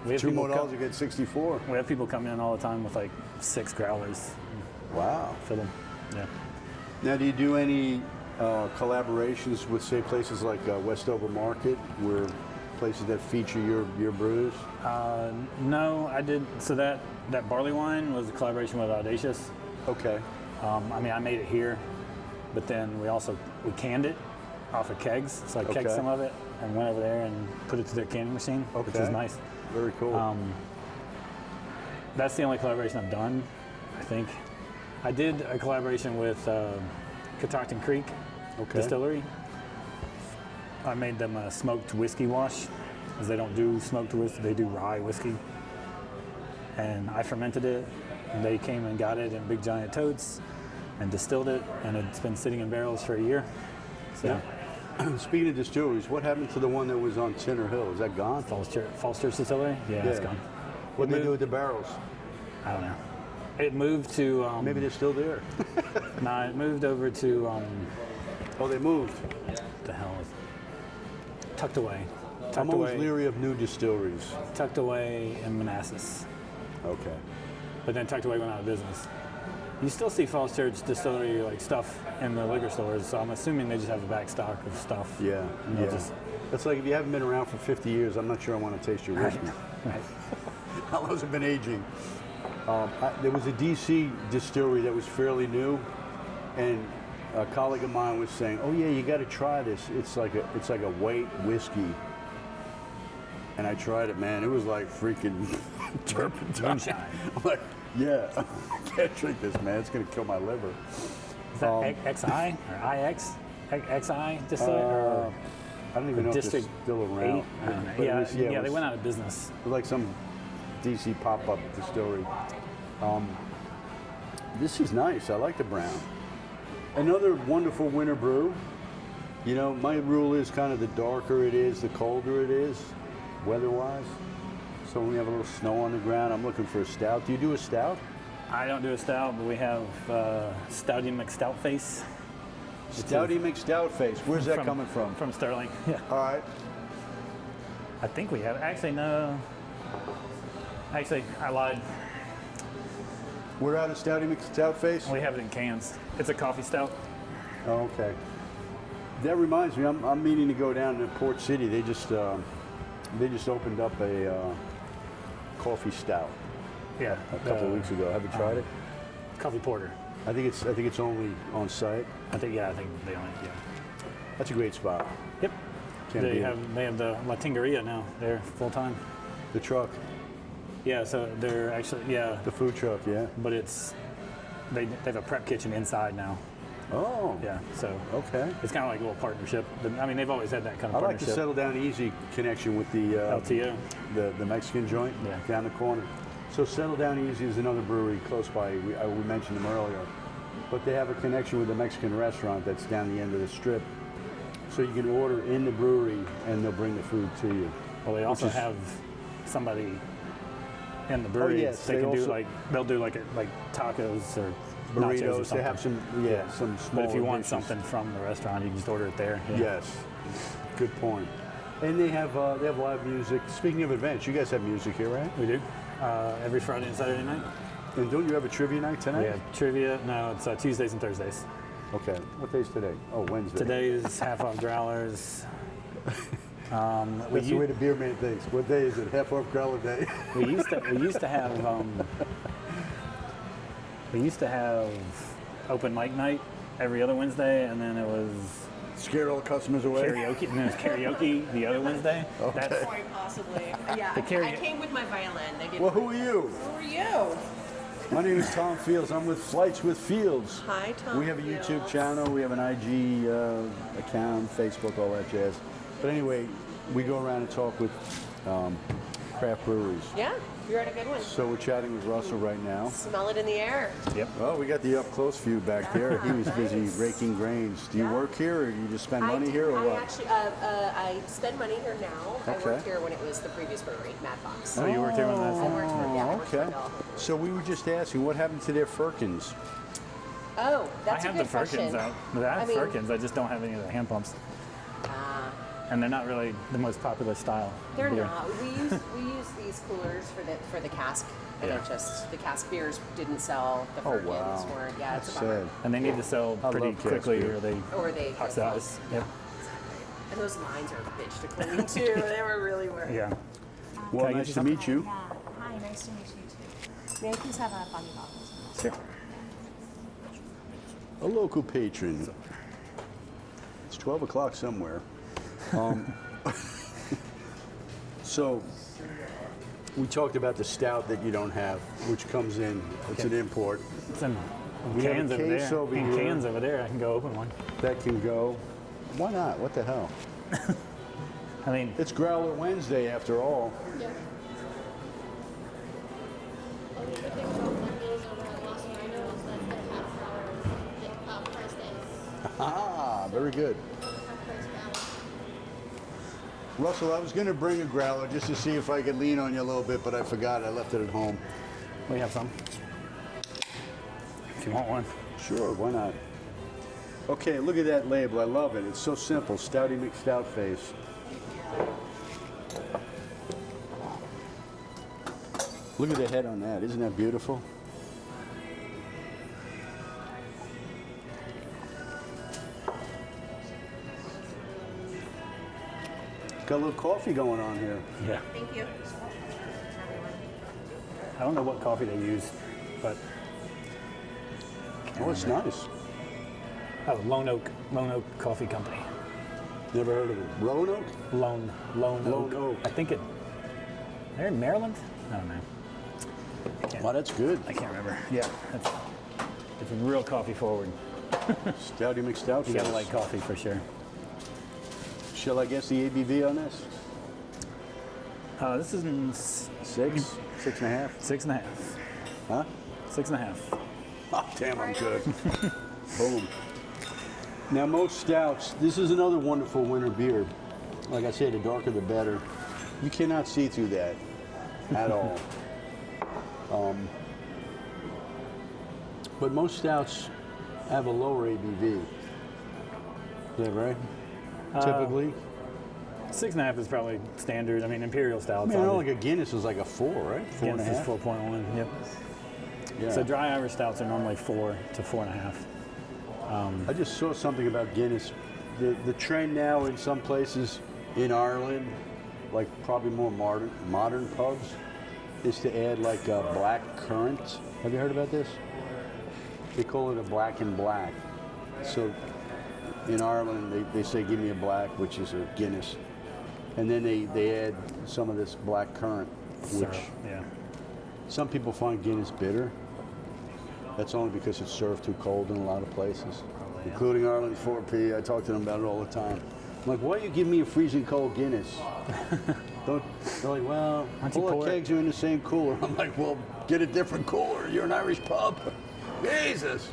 We have $2 people more you get 64. We have people come in all the time with like 6 growlers. Wow. Fill them. Yeah. Now, do you do any collaborations with, say, places like Westover Market, where places that feature your brews? No, I did. So that barley wine was a collaboration with Audacious. Okay. I mean, I made it here, but then we canned it off of kegs. So I kegged Okay. some of it and went over there and put it to their canning machine, which is nice. Very cool. That's the only collaboration I've done, I think. I did a collaboration with Catoctin Creek Distillery. I made them a smoked whiskey wash, because they don't do smoked whiskey, they do rye whiskey. And I fermented it, and they came and got it in big giant totes and distilled it, and it's been sitting in barrels for a year. So Yeah. Speaking of distilleries, what happened to the one that was on Tinner Hill? Is that gone? Falls Church Distillery? Yeah, it's gone. What did they do with the barrels? I don't know. It moved to... Maybe they're still there. Nah, it moved over to... Oh, they moved. what the hell is it? Tucked away. I'm always leery of new distilleries. Tucked away in Manassas. Okay. But then Tucked Away went out of business. You still see Falls Church Distillery like stuff in the liquor stores, so I'm assuming they just have a back stock of stuff. Yeah, And they'll yeah. just- It's like if you haven't been around for 50 years, I'm not sure I want to taste your whiskey. Right. How long has it been aging? There was a DC distillery that was fairly new, and a colleague of mine was saying, "Oh yeah, you got to try this. It's like a white whiskey." And I tried it, man. It was like freaking turpentine. Moonshine. I'm like, yeah, I can't drink this, man. It's gonna kill my liver. Is that XI or IX? XI Distillery? Or I don't even know if District it's still around. 8? But it Yeah, was- yeah, it they was- went out of business. It was like some DC pop-up distillery. This is nice. I like the brown. Another wonderful winter brew. You know, my rule is kind of the darker it is, the colder it is, weather-wise. So when we have a little snow on the ground, I'm looking for a stout. Do you do a stout? I don't do a stout, but we have Stouty McStoutface. Stouty McStoutface. Where's that coming from? From Sterling. Yeah. All right. I think we have. Actually, no. Actually, I lied. We're out of Stouty McStoutface? We have it in cans. It's a coffee stout. Oh, okay. That reminds me, I'm meaning to go down to Port City. They just opened up a coffee stout Yeah. a couple of weeks ago. Have you tried it? Coffee porter. I think it's only on site. I think they own it. Yeah. That's a great spot. Yep. Can't They beat it. have the La Tingeria now. They're full time. The truck, Yeah. So they're actually the food truck, yeah. but they have a prep kitchen inside now. Oh, Yeah. So okay. it's kind of like a little partnership. I mean, they've always had that kind I of like the partnership. Settle Down Easy connection with the LTO. the Mexican joint Yeah. down the corner. So Settle Down Easy is another brewery close by. We mentioned them earlier, but they have a connection with the Mexican restaurant that's down the end of the strip. So you can order in the brewery and they'll bring the food to you. Well, they also is- have somebody in the brewery. yes, they they can do also- they'll do like tacos or nachos or Burritos. something. They have some some small. But if you want something from the restaurant, you can just order it there. Yeah. Yes, good point. And they have live music. Speaking of events, you guys have music here, right? We do. Every Friday and Saturday night. And don't you have a trivia night tonight? We have trivia. No, it's Tuesdays and Thursdays. Okay. What day's today? Oh, Wednesday. Today is half off growlers. That's the way the beer man thinks. What day is it? Half off growler day. We used to have open mic night every other Wednesday, and then it was Scared all the customers away? Karaoke, and then there's karaoke the other Wednesday. That's Quite possibly. Yeah, The I came with my violin. They didn't. Well, who are you? Who are you? My name is Tom Fields. I'm with Flights with Fields. Hi, Tom. We have a YouTube Fields. channel. We have an IG account, Facebook, all that jazz. But anyway, we go around and talk with craft breweries. Yeah, you're at a good one. So we're chatting with Russell right now. Smell it in the air. Yep. Well, we got the up close view back there. He was busy Nice. raking grains. Do you Yeah. work here, or do you just spend money here, or I what? actually, I spend money here now. I Okay. worked here when it was the previous brewery, Mad Fox. Oh, you worked here when that I worked for, yeah, I worked for okay. Bill. So we were just asking, what happened to their firkins? Oh, that's I a have the good question. Firkins out. I have mean- Firkins. I just don't have any of the hand pumps, and they're not really the most popular style. They're beer. not. We use these coolers for the cask, and Yeah. it just the cask beers didn't sell. The Oh, Firkins wow. weren't. Yeah, That's it's a bummer. sad. And they need to sell I pretty love cask quickly, beer. or they Or they oxidize. Yep. And those lines are a bitch to clean too. They were really were. Yeah. Well, Can I nice get to you meet you. Yeah. Hi, nice to meet you too. May I please have a buggy bottle? Sure. A local patron. It's 12 o'clock somewhere. So, we talked about the stout that you don't have, which comes in. It's an import. It's in We have a cans over case there. over In here. cans over there. I can go open one. That can go. Why not? What the hell? I mean, It's Growler Wednesday after all. Ah, very good. Russell, I was going to bring a growler just to see if I could lean on you a little bit, but I forgot. I left it at home. we have some. If you want one. Sure, why not? Okay, look at that label. I love it. It's so simple. Stouty McStout face. Look at the head on that. Isn't that beautiful? Got a little coffee going on here. Yeah. Thank you. I don't know what coffee they use, but Oh, it's nice. oh, Lone Oak Coffee Company. Never heard of it. Roanoke? Lone Lone Oak. I think they're in Maryland. I don't know. Wow, that's good. I can't remember. Yeah, it's real coffee forward. Stouty McStout You gotta face. like coffee for sure. Shall I guess the ABV on this? This is in 6? 6.5? 6.5. Huh? 6.5. Oh, damn, I'm good. Boom. Now, most stouts, this is another wonderful winter beer. Like I say, the darker the better. You cannot see through that at all. But most stouts have a lower ABV. Is that right? Typically? 6.5 is probably standard. I mean, imperial style. I mean, I know like a Guinness is like a 4, right? 4.5? Guinness is 4.1. Yep. Yeah. So dry Irish stouts are normally 4 to 4.5. I just saw something about Guinness. The trend now in some places in Ireland, like probably more modern pubs, is to add like a black currant. Have you heard about this? They call it a black and black. So in Ireland, they say, give me a black, which is a Guinness. And then they add some of this black currant, which So, yeah. some people find Guinness bitter. That's only because it's served too cold in a lot of places, including Ireland's 4P. I talk to them about it all the time. I'm like, why do you give me a freezing cold Guinness? They're like, well, don't you all the pour it? kegs are in the same cooler. I'm like, well, get a different cooler. You're an Irish pub. Jesus.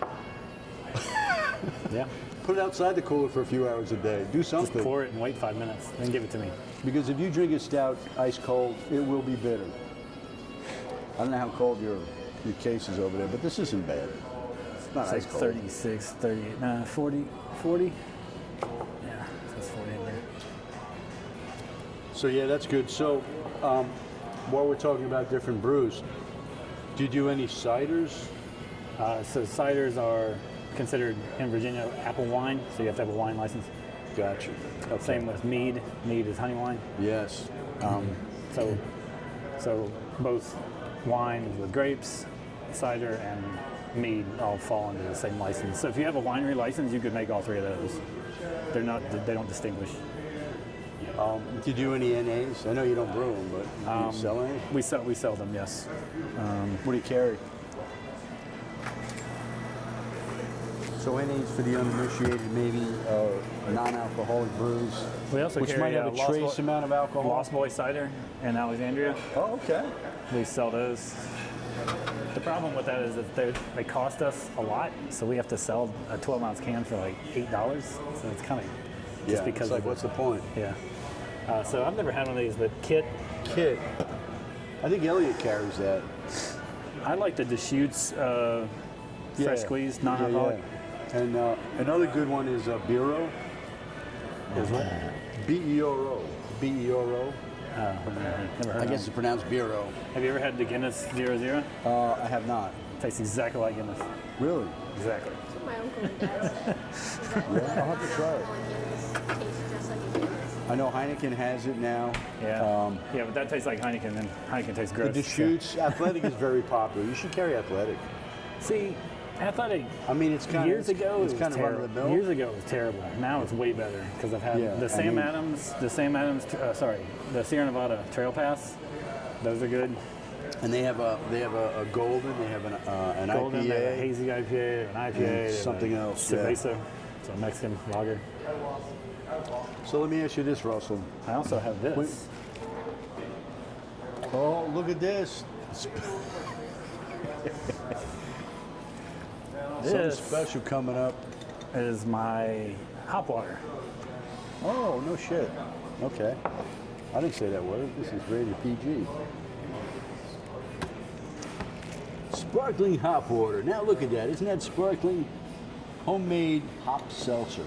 Yeah. Put it outside the cooler for a few hours a day. Do Just something. pour it and wait 5 minutes, then give it to me. Because if you drink a stout ice cold, it will be bitter. I don't know how cold your case is over there, but this isn't bad. It's not It's ice like cold. 36, 38, 40. Yeah, that's 40 in there. So yeah, that's good. So while we're talking about different brews, do you do any ciders? So ciders are considered in Virginia apple wine, so you have to have a wine license. Gotcha. Okay. Same with mead. Mead is honey wine. Yes. So both wine with grapes, cider, and mead all fall into the same license. So if you have a winery license, you could make all three of those. They don't distinguish. Do you do any NAs? I know you don't brew them, but do you sell any? We sell them, yes. What do you carry? So NAs for the uninitiated, maybe non-alcoholic brews, We also which carry might have a trace amount of alcohol. Lost Boy cider in Alexandria. Oh, okay. We sell those. The problem with that is that they cost us a lot, so we have to sell a 12-ounce can for like $8. So it's kind of just because it's like, of what's the point? Yeah. So I've never had one of these, but Kit. I think Elliot carries that. I like the Deschutes fresh squeezed non-alcoholic. Yeah. And another good one is Biro. Is what? B-E-R-O. B-E-R-O. Never heard I of guess it's pronounced Biro. Have you ever had the Guinness 00? I have not. Tastes exactly like Guinness. Really? Exactly. That's what my uncle and dad said. Yeah, I'll have to try it. Tastes just like a Guinness. I know Heineken has it now. Yeah. Yeah, but that tastes like Heineken, and Heineken tastes The gross. Deschutes, Athletic is very popular. You should carry Athletic. See, Athletic. I mean, it's kind Years ago, it's it was kind of run terrible. of the mill. Years ago, it was terrible. Now it's way better because I've had the Sam Adams, the Sierra Nevada Trail Pass. Those are good. And they have a golden. They have an Golden, IPA. they have a hazy IPA, an IPA, And they have something a else, yeah. Cerveza, so Mexican lager. So let me ask you this, Russell. I also have this. Wait. Oh, look at this. Something This special coming up. is my hop water. Oh, no shit. Okay. I didn't say that word. This is rated PG. Sparkling hop water. Now look at that. Isn't that sparkling? Homemade hop seltzer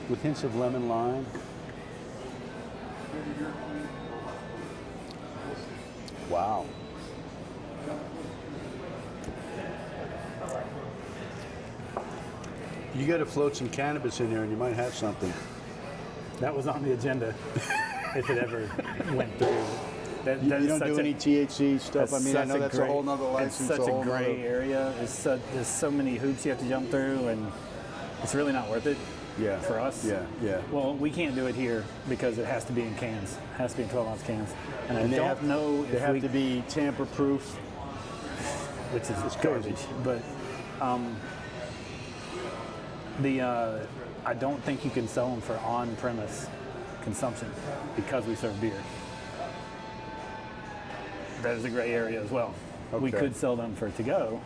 with hints of lemon lime. Wow. You got to float some cannabis in there and you might have something. That was on the agenda if it ever went through. That You is don't such do any THC stuff. I mean, I know that's a whole nother license. It's such a a whole gray nother- area. There's so many hoops you have to jump through, and it's really not worth it Yeah. for us. Yeah, yeah. Well, we can't do it here because it has to be in cans. It has to be in 12-ounce cans. And I don't know They if have we, to be tamper-proof. which is It's garbage. crazy. But I don't think you can sell them for on-premise consumption because we serve beer. That is a gray area as well. We Okay. could sell them for to-go.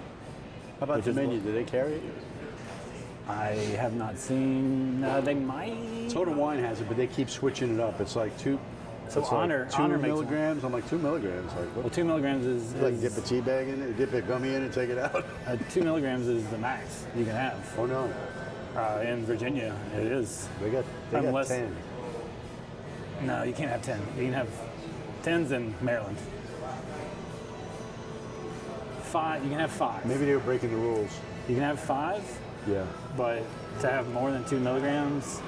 How about Which the is menu? what- Do they carry it? I have not seen. They might. Total Wine has it, but they keep switching it up. It's like two. So it's Honor- like 2 Honor makes them. milligrams. I'm like 2 milligrams. Like what? Well, 2 milligrams is, Like dip a tea bag in it, dip a gummy in, and take it out. 2 milligrams is the max you can have. Oh no, In Virginia, it is. they got Unless- 10. No, you can't have 10. You can have 10s in Maryland. 5. You can have 5. Maybe they were breaking the rules. You can have 5, Yeah. but to have more than 2 milligrams,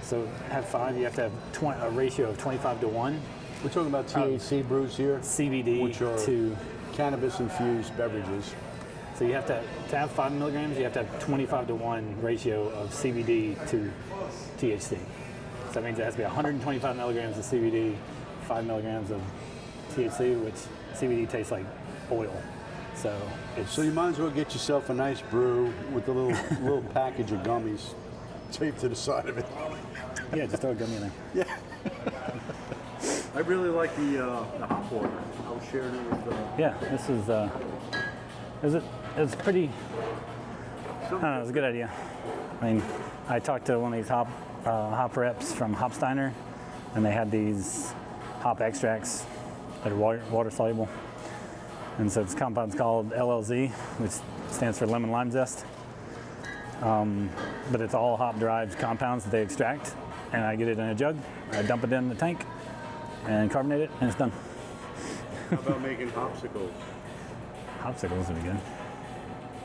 so have 5, you have to have a ratio of 25 to 1 We're talking about THC brews here, CBD which are to. cannabis-infused beverages. So you have to have 5 milligrams, you have to have 25 to 1 ratio of CBD to THC. So that means it has to be 125 milligrams of CBD, 5 milligrams of THC, which CBD tastes like oil. So it's So you might as well get yourself a nice brew with a little package of gummies taped to the side of it. yeah, just throw a gummy in there. Yeah. I really like the hop water. I was sharing it with. Yeah, this is it's pretty. I don't know, it's a good idea. I mean, I talked to one of these hop reps from Hopsteiner, and they had these hop extracts that are water soluble. And so this compound's called LLZ, which stands for lemon lime zest. But it's all hop-derived compounds that they extract, and I get it in a jug, I dump it in the tank, and carbonate it, and it's done. How about making popsicles? Popsicles would be good.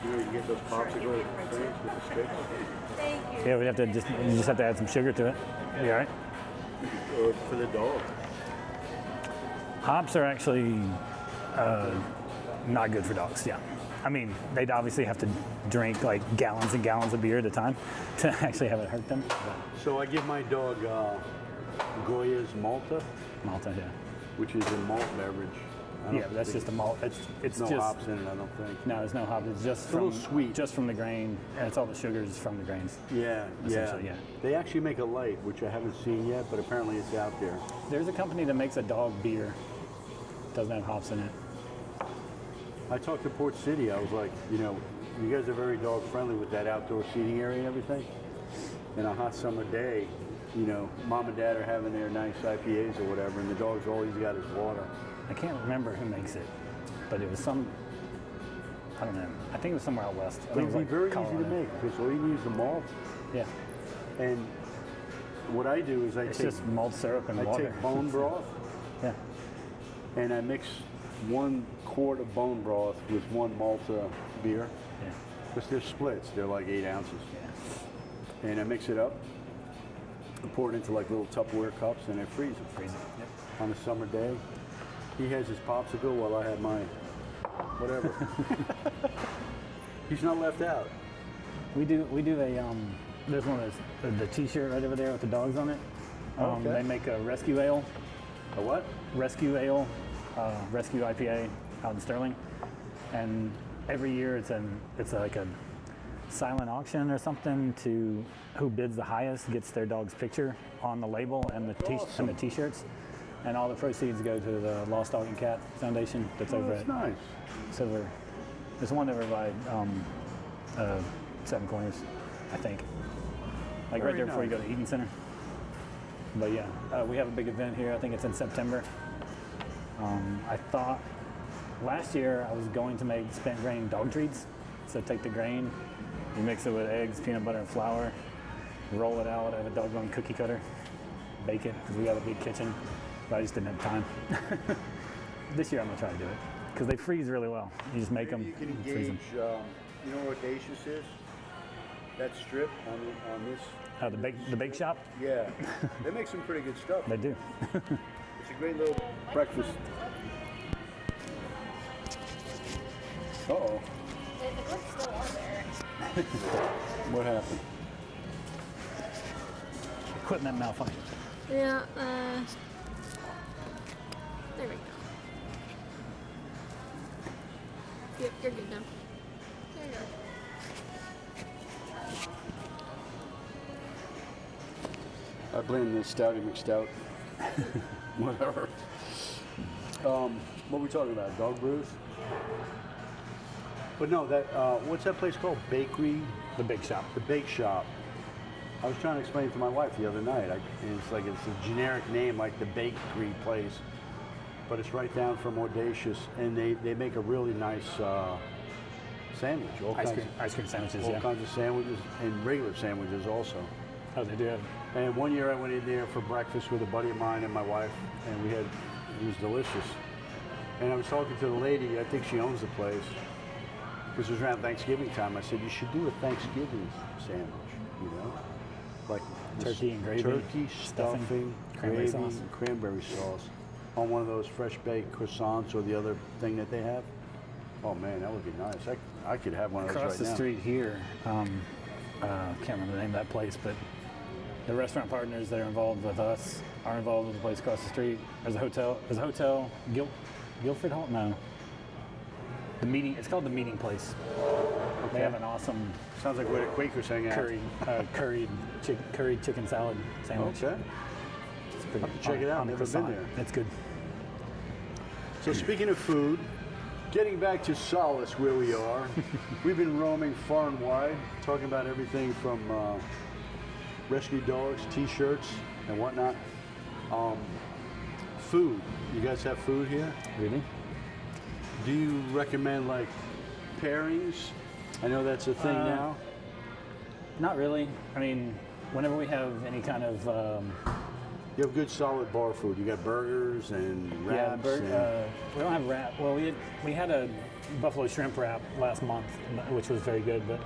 You know, you can get those popsicle things with the sticks, Yeah, you just have to add some sugar to it. Be all right. or for the dog. Hops are actually not good for dogs. Yeah, I mean, they'd obviously have to drink like gallons and gallons of beer at a time to actually have it hurt them. But So I give my dog Goya's Malta, Malta, yeah. which is a malt beverage. I don't Yeah, but that's think just a malt. It's no just hops in it, I don't think. no, there's no hops. It's just a little from sweet. just from the grain, and it's all the sugars from the grains. Yeah, Essentially, yeah. They actually make a light, which I haven't seen yet, but apparently it's out there. There's a company that makes a dog beer. Doesn't have hops in it. I talked to Port City. I was like, you guys are very dog friendly with that outdoor seating area and everything. And a hot summer day, mom and dad are having their nice IPAs or whatever, and the dog's all he's got is water. I can't remember who makes it, but it was some. I don't know. I think it was somewhere out west. I But think it'd it be was very like easy to Colorado. make because all you need is the malt. Yeah, And what I do is I it's take just malt syrup and water. take bone broth Yeah. and I mix 1 quart of bone broth with 1 Malta beer. Yeah. Because they're splits, they're like 8 ounces. And I mix it up, I pour it into like little Tupperware cups, and I freeze it. Freeze it. Yep. On a summer day, he has his popsicle while I have my whatever. He's not left out. We do a there's one of those the T-shirt right over there with the dogs on it. Okay. They make a rescue ale, A what? rescue ale, rescue IPA out in Sterling, and every year it's like a silent auction or something to who bids the highest gets their dog's picture on the label and the and the T-shirts, and all the proceeds go to the Lost Dog and Cat Foundation that's over That's at nice. it's over. There's one over by Seven Corners, I think. Like right Very there before you go nice. to Eaton Center. But yeah, we have a big event here. I think it's in September. I thought last year I was going to make spent grain dog treats. So take the grain, you mix it with eggs, peanut butter, and flour, roll it out. I have a doggone cookie cutter, bake it because we got a big kitchen. But I just didn't have time. This year I'm gonna try to do it because they freeze really well. You just make them, You can freeze them. engage, you know what Audacious is? That strip on this. Oh, the bake shop? Yeah, they make some pretty good stuff. They do. It's a great little breakfast. Uh-oh. The clip's still on there. What happened? Equipment malfunction. Yeah, there we go. Yep, you're good now. There you go. I blame the Stouty McStout. Whatever. What were we talking about? Dog brews? But no, that what's that place called? Bakery? The bake shop. The Bake Shop. I was trying to explain it to my wife the other night. And it's like it's a generic name like the bakery place, but it's right down from Audacious, and they make a really nice sandwich. Ice cream sandwiches, all yeah. kinds of sandwiches and regular sandwiches also. Oh, they do have. And one year I went in there for breakfast with a buddy of mine and my wife, and it was delicious. And I was talking to the lady, I think she owns the place, because it was around Thanksgiving time. I said, you should do a Thanksgiving sandwich, like Turkey and gravy, turkey, stuffing, cranberry gravy, sauce. and cranberry sauce on one of those fresh baked croissants or the other thing that they have. Oh man, that would be nice. I could have one of those Across right the now. street here, can't remember the name of that place, but the restaurant partners that are involved with us are involved with the place across the street. There's a hotel, Guilford Hall? No. The meeting, it's called the Meeting Place. They have an awesome Sounds like where the Quakers hang out. curried chicken salad sandwich. Okay. It's pretty, Have to check it out. on the Never been croissant. there. It's good. So speaking of food, getting back to Solace where we are, we've been roaming far and wide, talking about everything from rescue dogs, T-shirts, and whatnot. Food. You guys have food here? Really? Do you recommend like pairings? I know that's a thing now. Not really. I mean, whenever we have any kind of You have good solid bar food. You got burgers and wraps. we don't have wrap. Well, we had a buffalo shrimp wrap last month, which was very good. But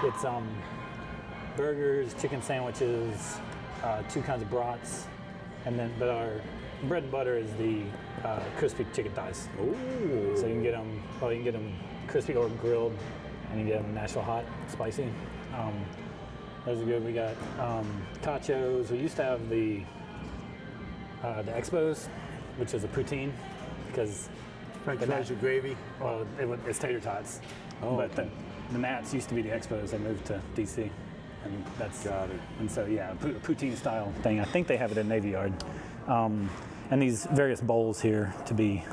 it's burgers, chicken sandwiches, 2 kinds of brats, and then but our bread and butter is the crispy chicken thighs. Ooh. So you can get them. Well, you can get them crispy or grilled, and you get them Nashville hot, spicy. Those are good. We got tachos. We used to have the expos, which is a poutine, because French fries with gravy. well, it's tater tots. Oh, but okay. the Nats used to be the expos. They moved to DC, and that's Got it. And so yeah, a poutine style thing. I think they have it in Navy Yard. And these various bowls here to be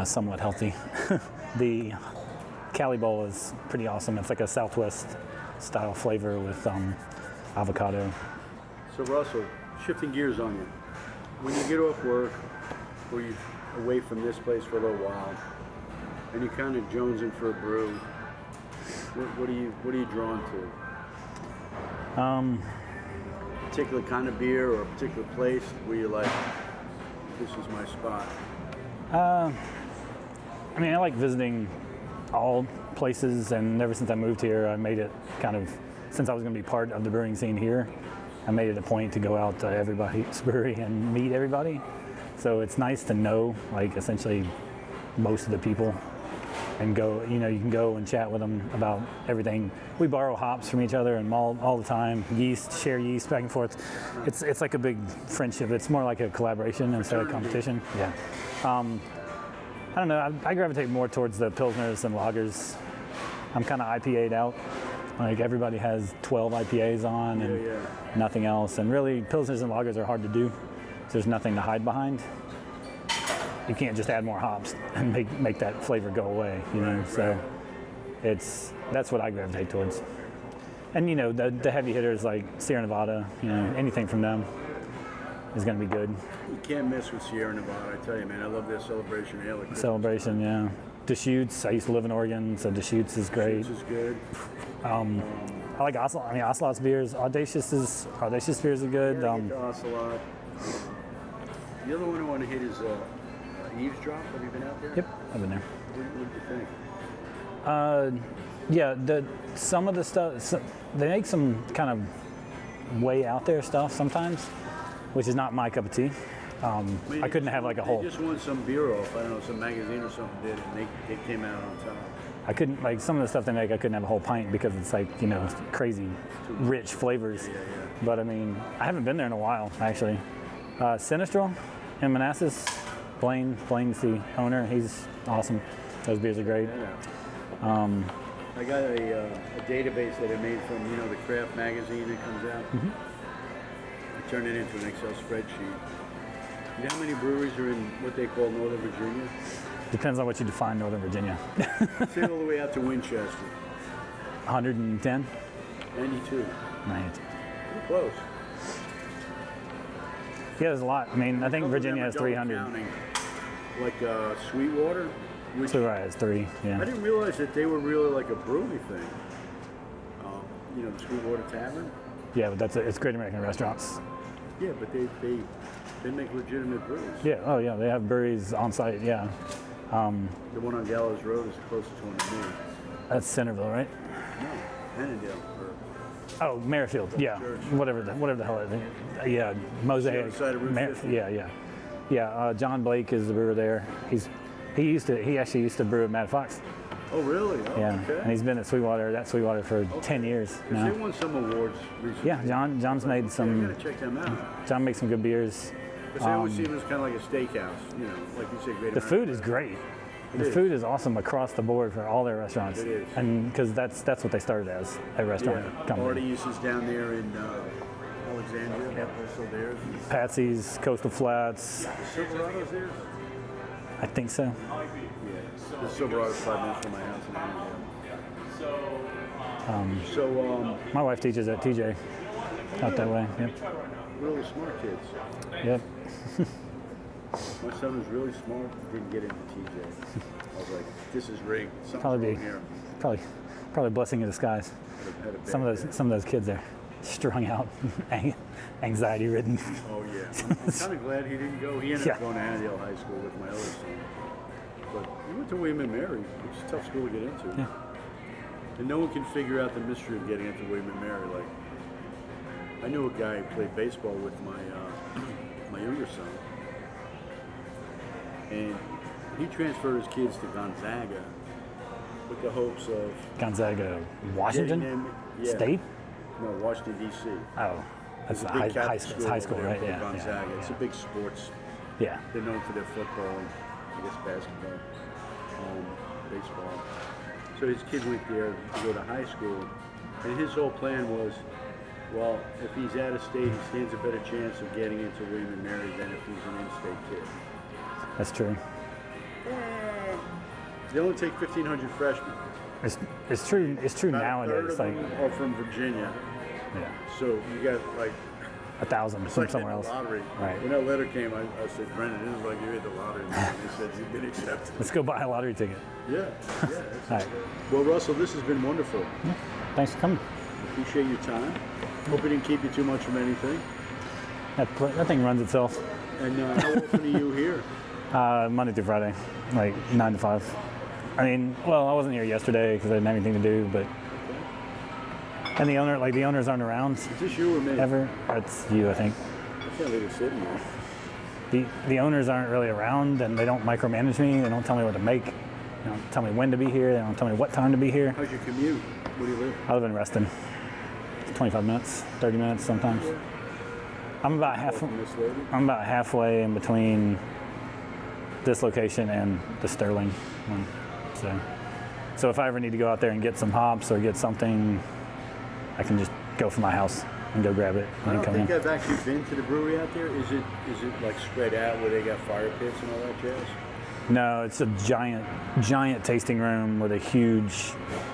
somewhat healthy. The Cali bowl is pretty awesome. It's like a Southwest style flavor with avocado. So Russell, shifting gears on you. When you get off work, or you're away from this place for a little while, and you're kind of jonesing for a brew, what are you drawn to? Particular kind of beer or a particular place where you're like, this is my spot? I mean, I like visiting all places, and ever since I moved here, I made it kind of, since I was going to be part of the brewing scene here, I made it a point to go out to everybody's brewery and meet everybody. So it's nice to know, like, essentially most of the people, and go, you can go and chat with them about everything. We borrow hops from each other and malt all the time, share yeast back and forth. It's like a big friendship. It's more like a collaboration instead of competition. Yeah. I don't know, I gravitate more towards the Pilsners and lagers. I'm kind of IPA'd out. Like, everybody has 12 IPAs on and nothing else. And really, Pilsners and lagers are hard to do. So there's nothing to hide behind. You can't just add more hops and make that flavor go away, So that's what I gravitate towards. And the heavy hitters like Sierra Nevada, anything from them is going to be good. You can't miss with Sierra Nevada, I tell you, man. I love their Celebration Ale. Celebration, yeah. Deschutes, I used to live in Oregon, so Deschutes is great. This is good. I like Ocelot. I mean, Ocelot's beers. Audacious beers are good. Yeah, Ocelot. The other one I want to hit is Eavesdrop. Have you been out there? Yep, I've been there. What do you think? Yeah, some of the stuff, they make some kind of way out there stuff sometimes, which is not my cup of tea. I couldn't have like a whole. They just won some beer off. I don't know, some magazine or something did it, and they came out on top. I couldn't, like, some of the stuff they make, I couldn't have a whole pint because it's like, crazy rich flavors. Yeah. But I mean, I haven't been there in a while, actually. Sinistral in Manassas. Blaine's the owner. He's awesome. Those beers are great. Yeah. I got a database that I made from, the craft magazine that comes out. Mm-hmm. I turned it into an Excel spreadsheet. You know how many breweries are in what they call Northern Virginia? Depends on what you define Northern Virginia. Say all the way out to Winchester. 110? 92. 92. Pretty close. Yeah, there's a lot. I mean, I think Virginia has 300. Counting, like Sweetwater. Which Sweetwater has 3, yeah. I didn't realize that they were really like a brewery thing. The Sweetwater Tavern. Yeah, but it's Great American Restaurants. Yeah, but they make legitimate brews. Yeah, oh yeah, they have breweries on site, yeah. The one on Gallows Road is the closest one to me. That's Centerville, right? No, Annandale. Oh, Merrifield, yeah. Church. Whatever the hell it is. Yeah, Mosaic. The other side of Route 50. Yeah. John Blake is the brewer there. He actually used to brew at Mad Fox. Oh, really? Oh, Yeah, okay. and he's been at Sweetwater for 10 years now. They won some awards recently. Yeah, John's made You some. gotta check them out. John makes some good beers. Because I always see them as kind of like a steakhouse, like you say, Great The American. food is great. The food is awesome across the board for all their restaurants. It is. And because that's what they started as, a restaurant company. Artie's is down there in Alexandria. They're still there. Patsy's, Coastal Flats. Silverado's there? I think so. Yeah. The Silverado's 5 minutes from my house in Alexandria. So, My wife teaches at TJ out that way. Yep. really smart kids. Yep. My son was really smart, didn't get into TJ. I was like, this is rigged. Something's Probably wrong here. Probably a blessing in disguise. Had a bad Some of those kids are strung out, anxiety ridden. Oh yeah, I'm kind of glad he didn't go. He ended up Yeah. going to Annandale High School with my other son. But he went to William and Mary, which is a tough school to get into. Yeah. And no one can figure out the mystery of getting into William and Mary. Like, I knew a guy who played baseball with my younger son, and he transferred his kids to Gonzaga. with the hopes of Gonzaga, getting Washington them. Yeah. State? No, Washington D.C. Oh, that's It's a a big high Catholic school. High school, over there right? called Yeah. Gonzaga. Yeah, It's a big sports. yeah. They're known for their football and I guess basketball, baseball. So his kid went there to go to high school, and his whole plan was, well, if he's out of state, he stands a better chance of getting into William and Mary than if he's an in-state kid. That's true. They only take 1,500 freshmen. It's true. It's true About a nowadays. third of Like, them are from Virginia. yeah, So you got like 1,000 it's from like somewhere hitting else. the lottery. Right. When that letter came, I said, Brendan, this is like you hit the lottery. And they said you've been accepted. Let's go buy a lottery ticket. Yeah. All right. Well, Russell, this has been wonderful. Thanks for coming. Appreciate your time. Hope we didn't keep you too much from anything. That thing runs itself. And how often are you here? Monday through Friday, like 9 to 5. I mean, well, I wasn't here yesterday because I didn't have anything to do, but and the owners aren't around Is this you or me? ever. It's you, I think. I can't leave it sitting here. The owners aren't really around, and they don't micromanage me. They don't tell me what to make. They don't tell me when to be here. They don't tell me what time to be here. How's your commute? Where do you live? I live in Reston. 25 minutes, 30 minutes sometimes. I'm about From this lady? I'm about halfway in between this location and the Sterling one. So if I ever need to go out there and get some hops or get something, I can just go from my house and go grab it I and don't come think in. I've actually been to the brewery out there. Is it like spread out where they got fire pits and all that jazz? No, it's a giant tasting room with a huge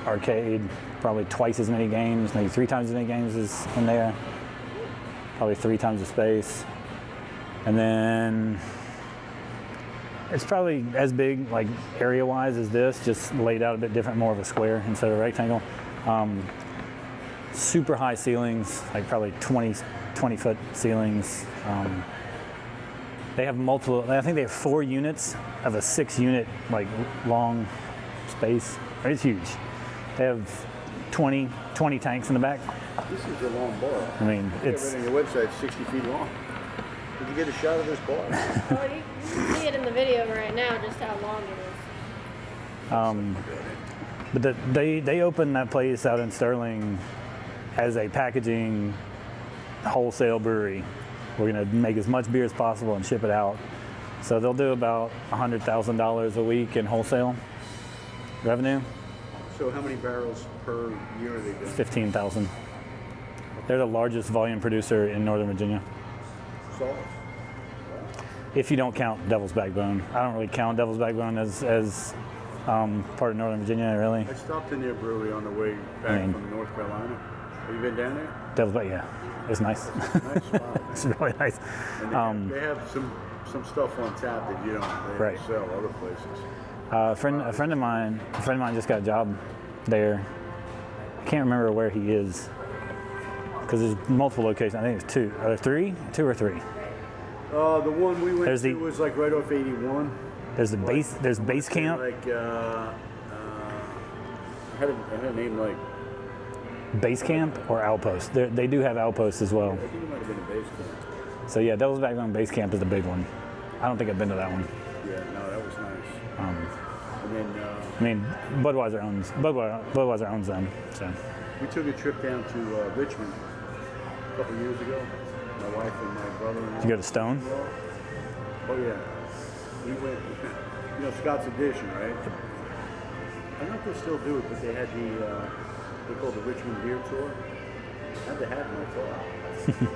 arcade, probably twice as many games, maybe 3 times as many games as in there. Probably 3 times the space. And then it's probably as big, like area-wise, as this, just laid out a bit different, more of a square instead of a rectangle. Super high ceilings, like probably 20-foot ceilings. They have multiple, I think they have 4 units of a 6-unit, like long space. It's huge. They have 20 tanks in the back. This is a long bar. I mean, it's, On your website, 60 feet long. Did you get a shot of this bar? Well, you can see it in the video right now, just how long it is. but they opened that place out in Sterling as a packaging wholesale brewery. We're gonna make as much beer as possible and ship it out. So they'll do about $100,000 a week in wholesale revenue. So how many barrels per year are they doing? 15,000. They're the largest volume producer in Northern Virginia. Solace? If you don't count Devil's Backbone. I don't really count Devil's Backbone as part of Northern Virginia, really. I stopped in their brewery on the way back from North Carolina. Have you been down there? Devil's Backbone, yeah. It's nice. Nice spot. It's really nice. And they have some stuff on tap that you don't Right. sell other places. A friend of mine just got a job there. I can't remember where he is because there's multiple locations. I think it's 2. Are there 3? 2 or 3? The one we went There's to the- was like right off 81. There's the base. There's base camp. Like, I had a name like, Base camp or outpost. They do have outposts as well. I think it might have been a base camp. So yeah, Devil's Backbone base camp is the big one. I don't think I've been to that one. Yeah, no, that was nice. And then I mean, Budweiser owns them. So we took a trip down to Richmond a couple years ago. My wife and my brother-in-law. did you go to Stone? Oh yeah. We went, Scott's Edition, right? I don't know if they still do it, but they had they called the Richmond Beer Tour. I had the hat in my tour.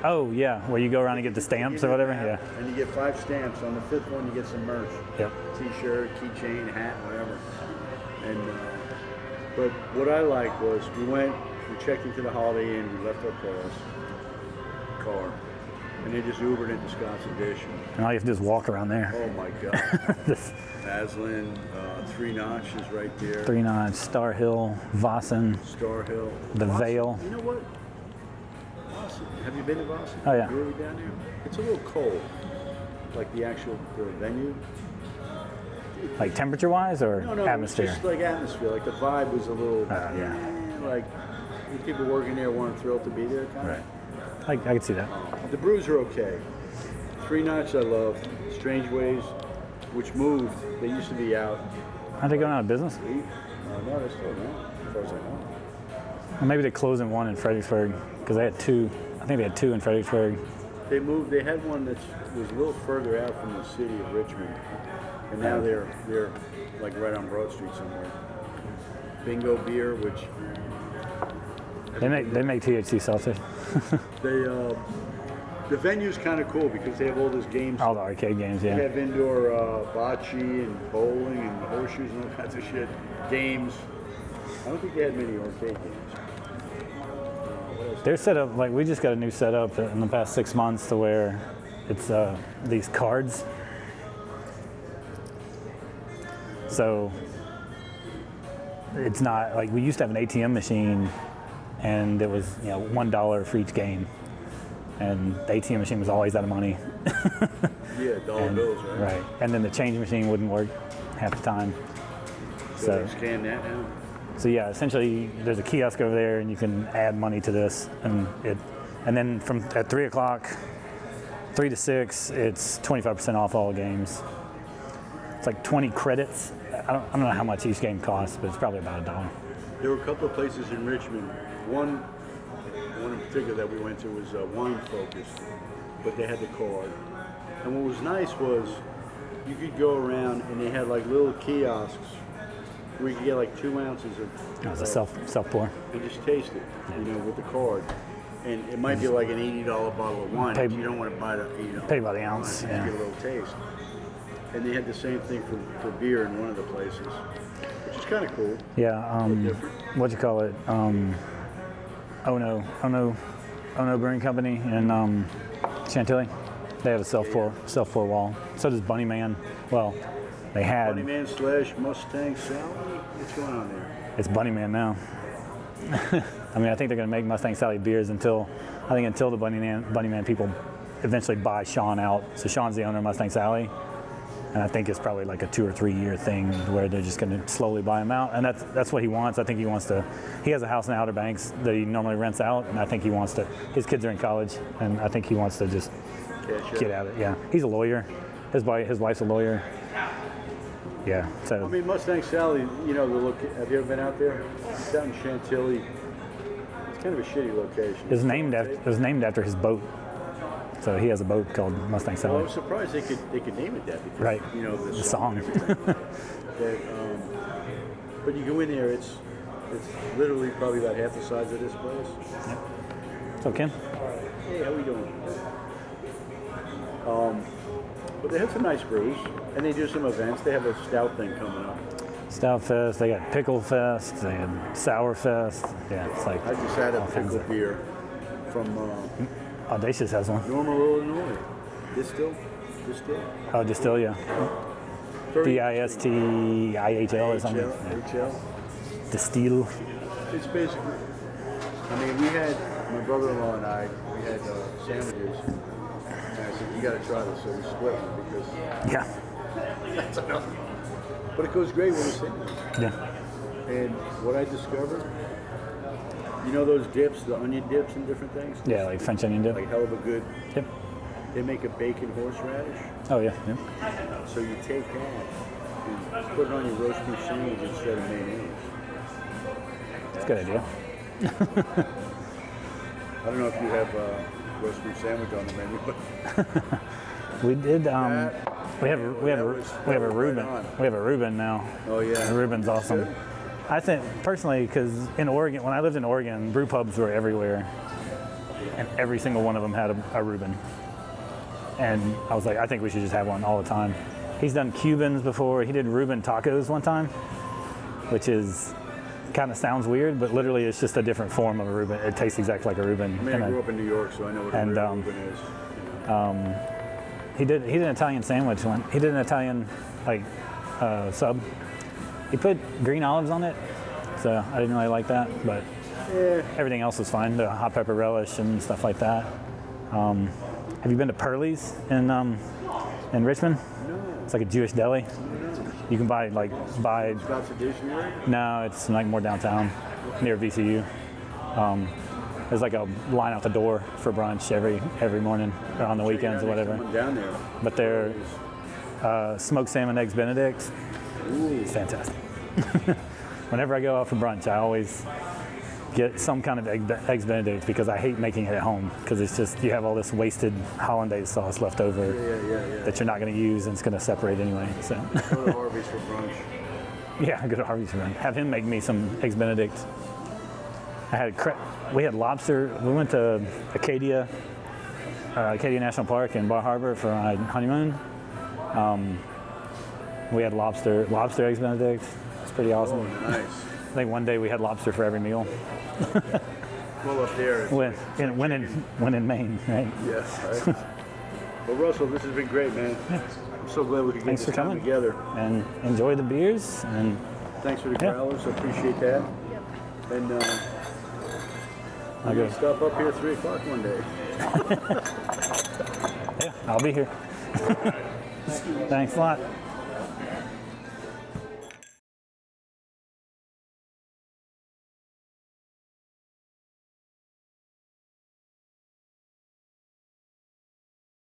Oh yeah, where you go around and get the stamps or whatever. Yeah. And you get 5 stamps. On the 5th one, you get some merch. Yep. T-shirt, keychain, hat, whatever. And but what I liked was we checked into the Holiday Inn, we left our car, and they just Ubered into Scott's Edition. And all you have to do is walk around there. Oh my God. Aslan, 3 Notch is right there. 3 Notch, Star Hill, Vossen, Star Hill. The Vossen, Vale. You know what? Vossen. Have you been to Vossen? Oh, yeah. The brewery down there? It's a little cold. Like the venue. like temperature-wise or No, atmosphere? It's just like atmosphere. Like the vibe was a little, yeah. like the people working there weren't thrilled to be there, kind Right. I could see that. of. The brews are okay. 3 Notch I love. Strange Ways, which moved. They used to be out. Aren't they going out of business? no, they're still around, as far as I know. And maybe they're closing one in Fredericksburg because they had two. I think they had two in Fredericksburg. They moved. They had one that was a little further out from the city of Richmond, and now they're like right on Broad Street somewhere. Bingo Beer, which They make THC seltzer. the venue's kind of cool because they have all those games. All the arcade games, They yeah. have indoor bocce and bowling and horseshoes and all kinds of shit. Games. I don't think they had many arcade games. What else? They're set up like we just got a new setup in the past 6 months to where it's these cards. So it's not like we used to have an ATM machine, and it was $1 for each game, and the ATM machine was always out of money. Yeah, dollar bills, right? Right, and then the change machine wouldn't work half the time. So they scan that now. So yeah, essentially there's a kiosk over there, and you can add money to this, and then at 3 o'clock, 3 to 6, it's 25% off all games. It's like 20 credits. I don't know how much each game costs, but it's probably about $1. There were a couple of places in Richmond. One in particular that we went to was wine focused, but they had the card. And what was nice was you could go around and they had like little kiosks where you could get like 2 ounces of. It was a self pour. And just taste it, with the card. And it might be like an $80 bottle of wine. If you don't want to buy the Pay by the ounce. Just get a little taste. And they had the same thing for beer in one of the places, which is kind of cool. Yeah. What you call it? Ono Brewing Company in Chantilly. They have a self pour wall. So does Bunny Man. Well, they had. Bunny Man / Mustang Sally. What's going on there? It's Bunny Man now. I mean, I think they're going to make Mustang Sally beers until the Bunny Man people eventually buy Sean out. So Sean's the owner of Mustang Sally. And I think it's probably like a 2 or 3 year thing where they're just going to slowly buy him out. And that's what he wants. I think he wants to. He has a house in Outer Banks that he normally rents out, and I think he wants to. His kids are in college, and I think he wants to just get at it. Yeah, he's a lawyer. His wife's a lawyer. Yeah. So. I mean, Mustang Sally. The look. Have you ever been out there? It's out in Chantilly. It's kind of a shitty location. It was named after his boat. So he has a boat called Mustang Sally. Well, I was surprised they could name it that because right. The song. And everything. But you go in there, it's literally probably about half the size of this place. Yep. So Ken. Hey, how we doing? But they have some nice brews, and they do some events. They have a stout thing coming up. Stout Fest. They got Pickle Fest. They had Sour Fest. Yeah, it's like. I just had a pickle beer from. Audacious has one. Normal, Illinois. Distill. Oh, Distill, yeah. DISTIHL or something. HL. Distill. It's basically. I mean, we had my brother-in-law and I. We had sandwiches, and I said, "You got to try this." So we split them because. Yeah. That's enough. But it goes great with a sandwich. Yeah. And what I discovered. Those dips, the onion dips and different things? Yeah, like French onion dip. Like hell of a good. Yep. They make a bacon horseradish. Oh, yeah. So you take that and put it on your roast beef sandwich instead of mayonnaise. That's a good idea. I don't know if you have roast beef sandwich on the menu, but we did. We have a Reuben. Right, we have a Reuben now. Oh yeah. The Reuben's awesome. I think personally, because in Oregon, when I lived in Oregon, brew pubs were everywhere, and every single one of them had a Reuben. And I was like, I think we should just have one all the time. He's done Cubans before. He did Reuben tacos one time, which is kind of sounds weird, but literally it's just a different form of a Reuben. It tastes exactly like a Reuben. I mean, I grew up in New York, so I know what a Reuben is. He did an Italian sandwich one. He did an Italian sub. He put green olives on it, so I didn't really like that, but everything else was fine. The hot pepper relish and stuff like that. Have you been to Pearlie's in Richmond? No. It's like a Jewish deli. You can buy. Scott's Edition area? No, it's like more downtown, near VCU. There's like a line out the door for brunch every morning or on the weekends or whatever. Down there. But they're smoked salmon eggs Benedict. Ooh. It's fantastic. whenever I go out for brunch, I always get some kind of eggs Benedict because I hate making it at home because it's just you have all this wasted hollandaise sauce left over that you're not going to use and it's going to separate anyway. So Go to Harvey's for brunch. yeah, go to Harvey's for brunch. Have him make me some eggs Benedict. We had lobster. We went to Acadia National Park in Bar Harbor for my honeymoon. We had lobster eggs Benedict. It's pretty awesome. Oh, nice. I think one day we had lobster for every meal. Well, up there. When in Maine, right? Yes. Right. Well, Russell, this has been great, man. I'm so glad we could get Thanks this for time coming. together. And enjoy the beers. And Thanks for the Yeah. growlers. I appreciate that. And I'll I'm go. going to stop up here at 3 o'clock one day. Yeah, I'll be here. Thanks a lot.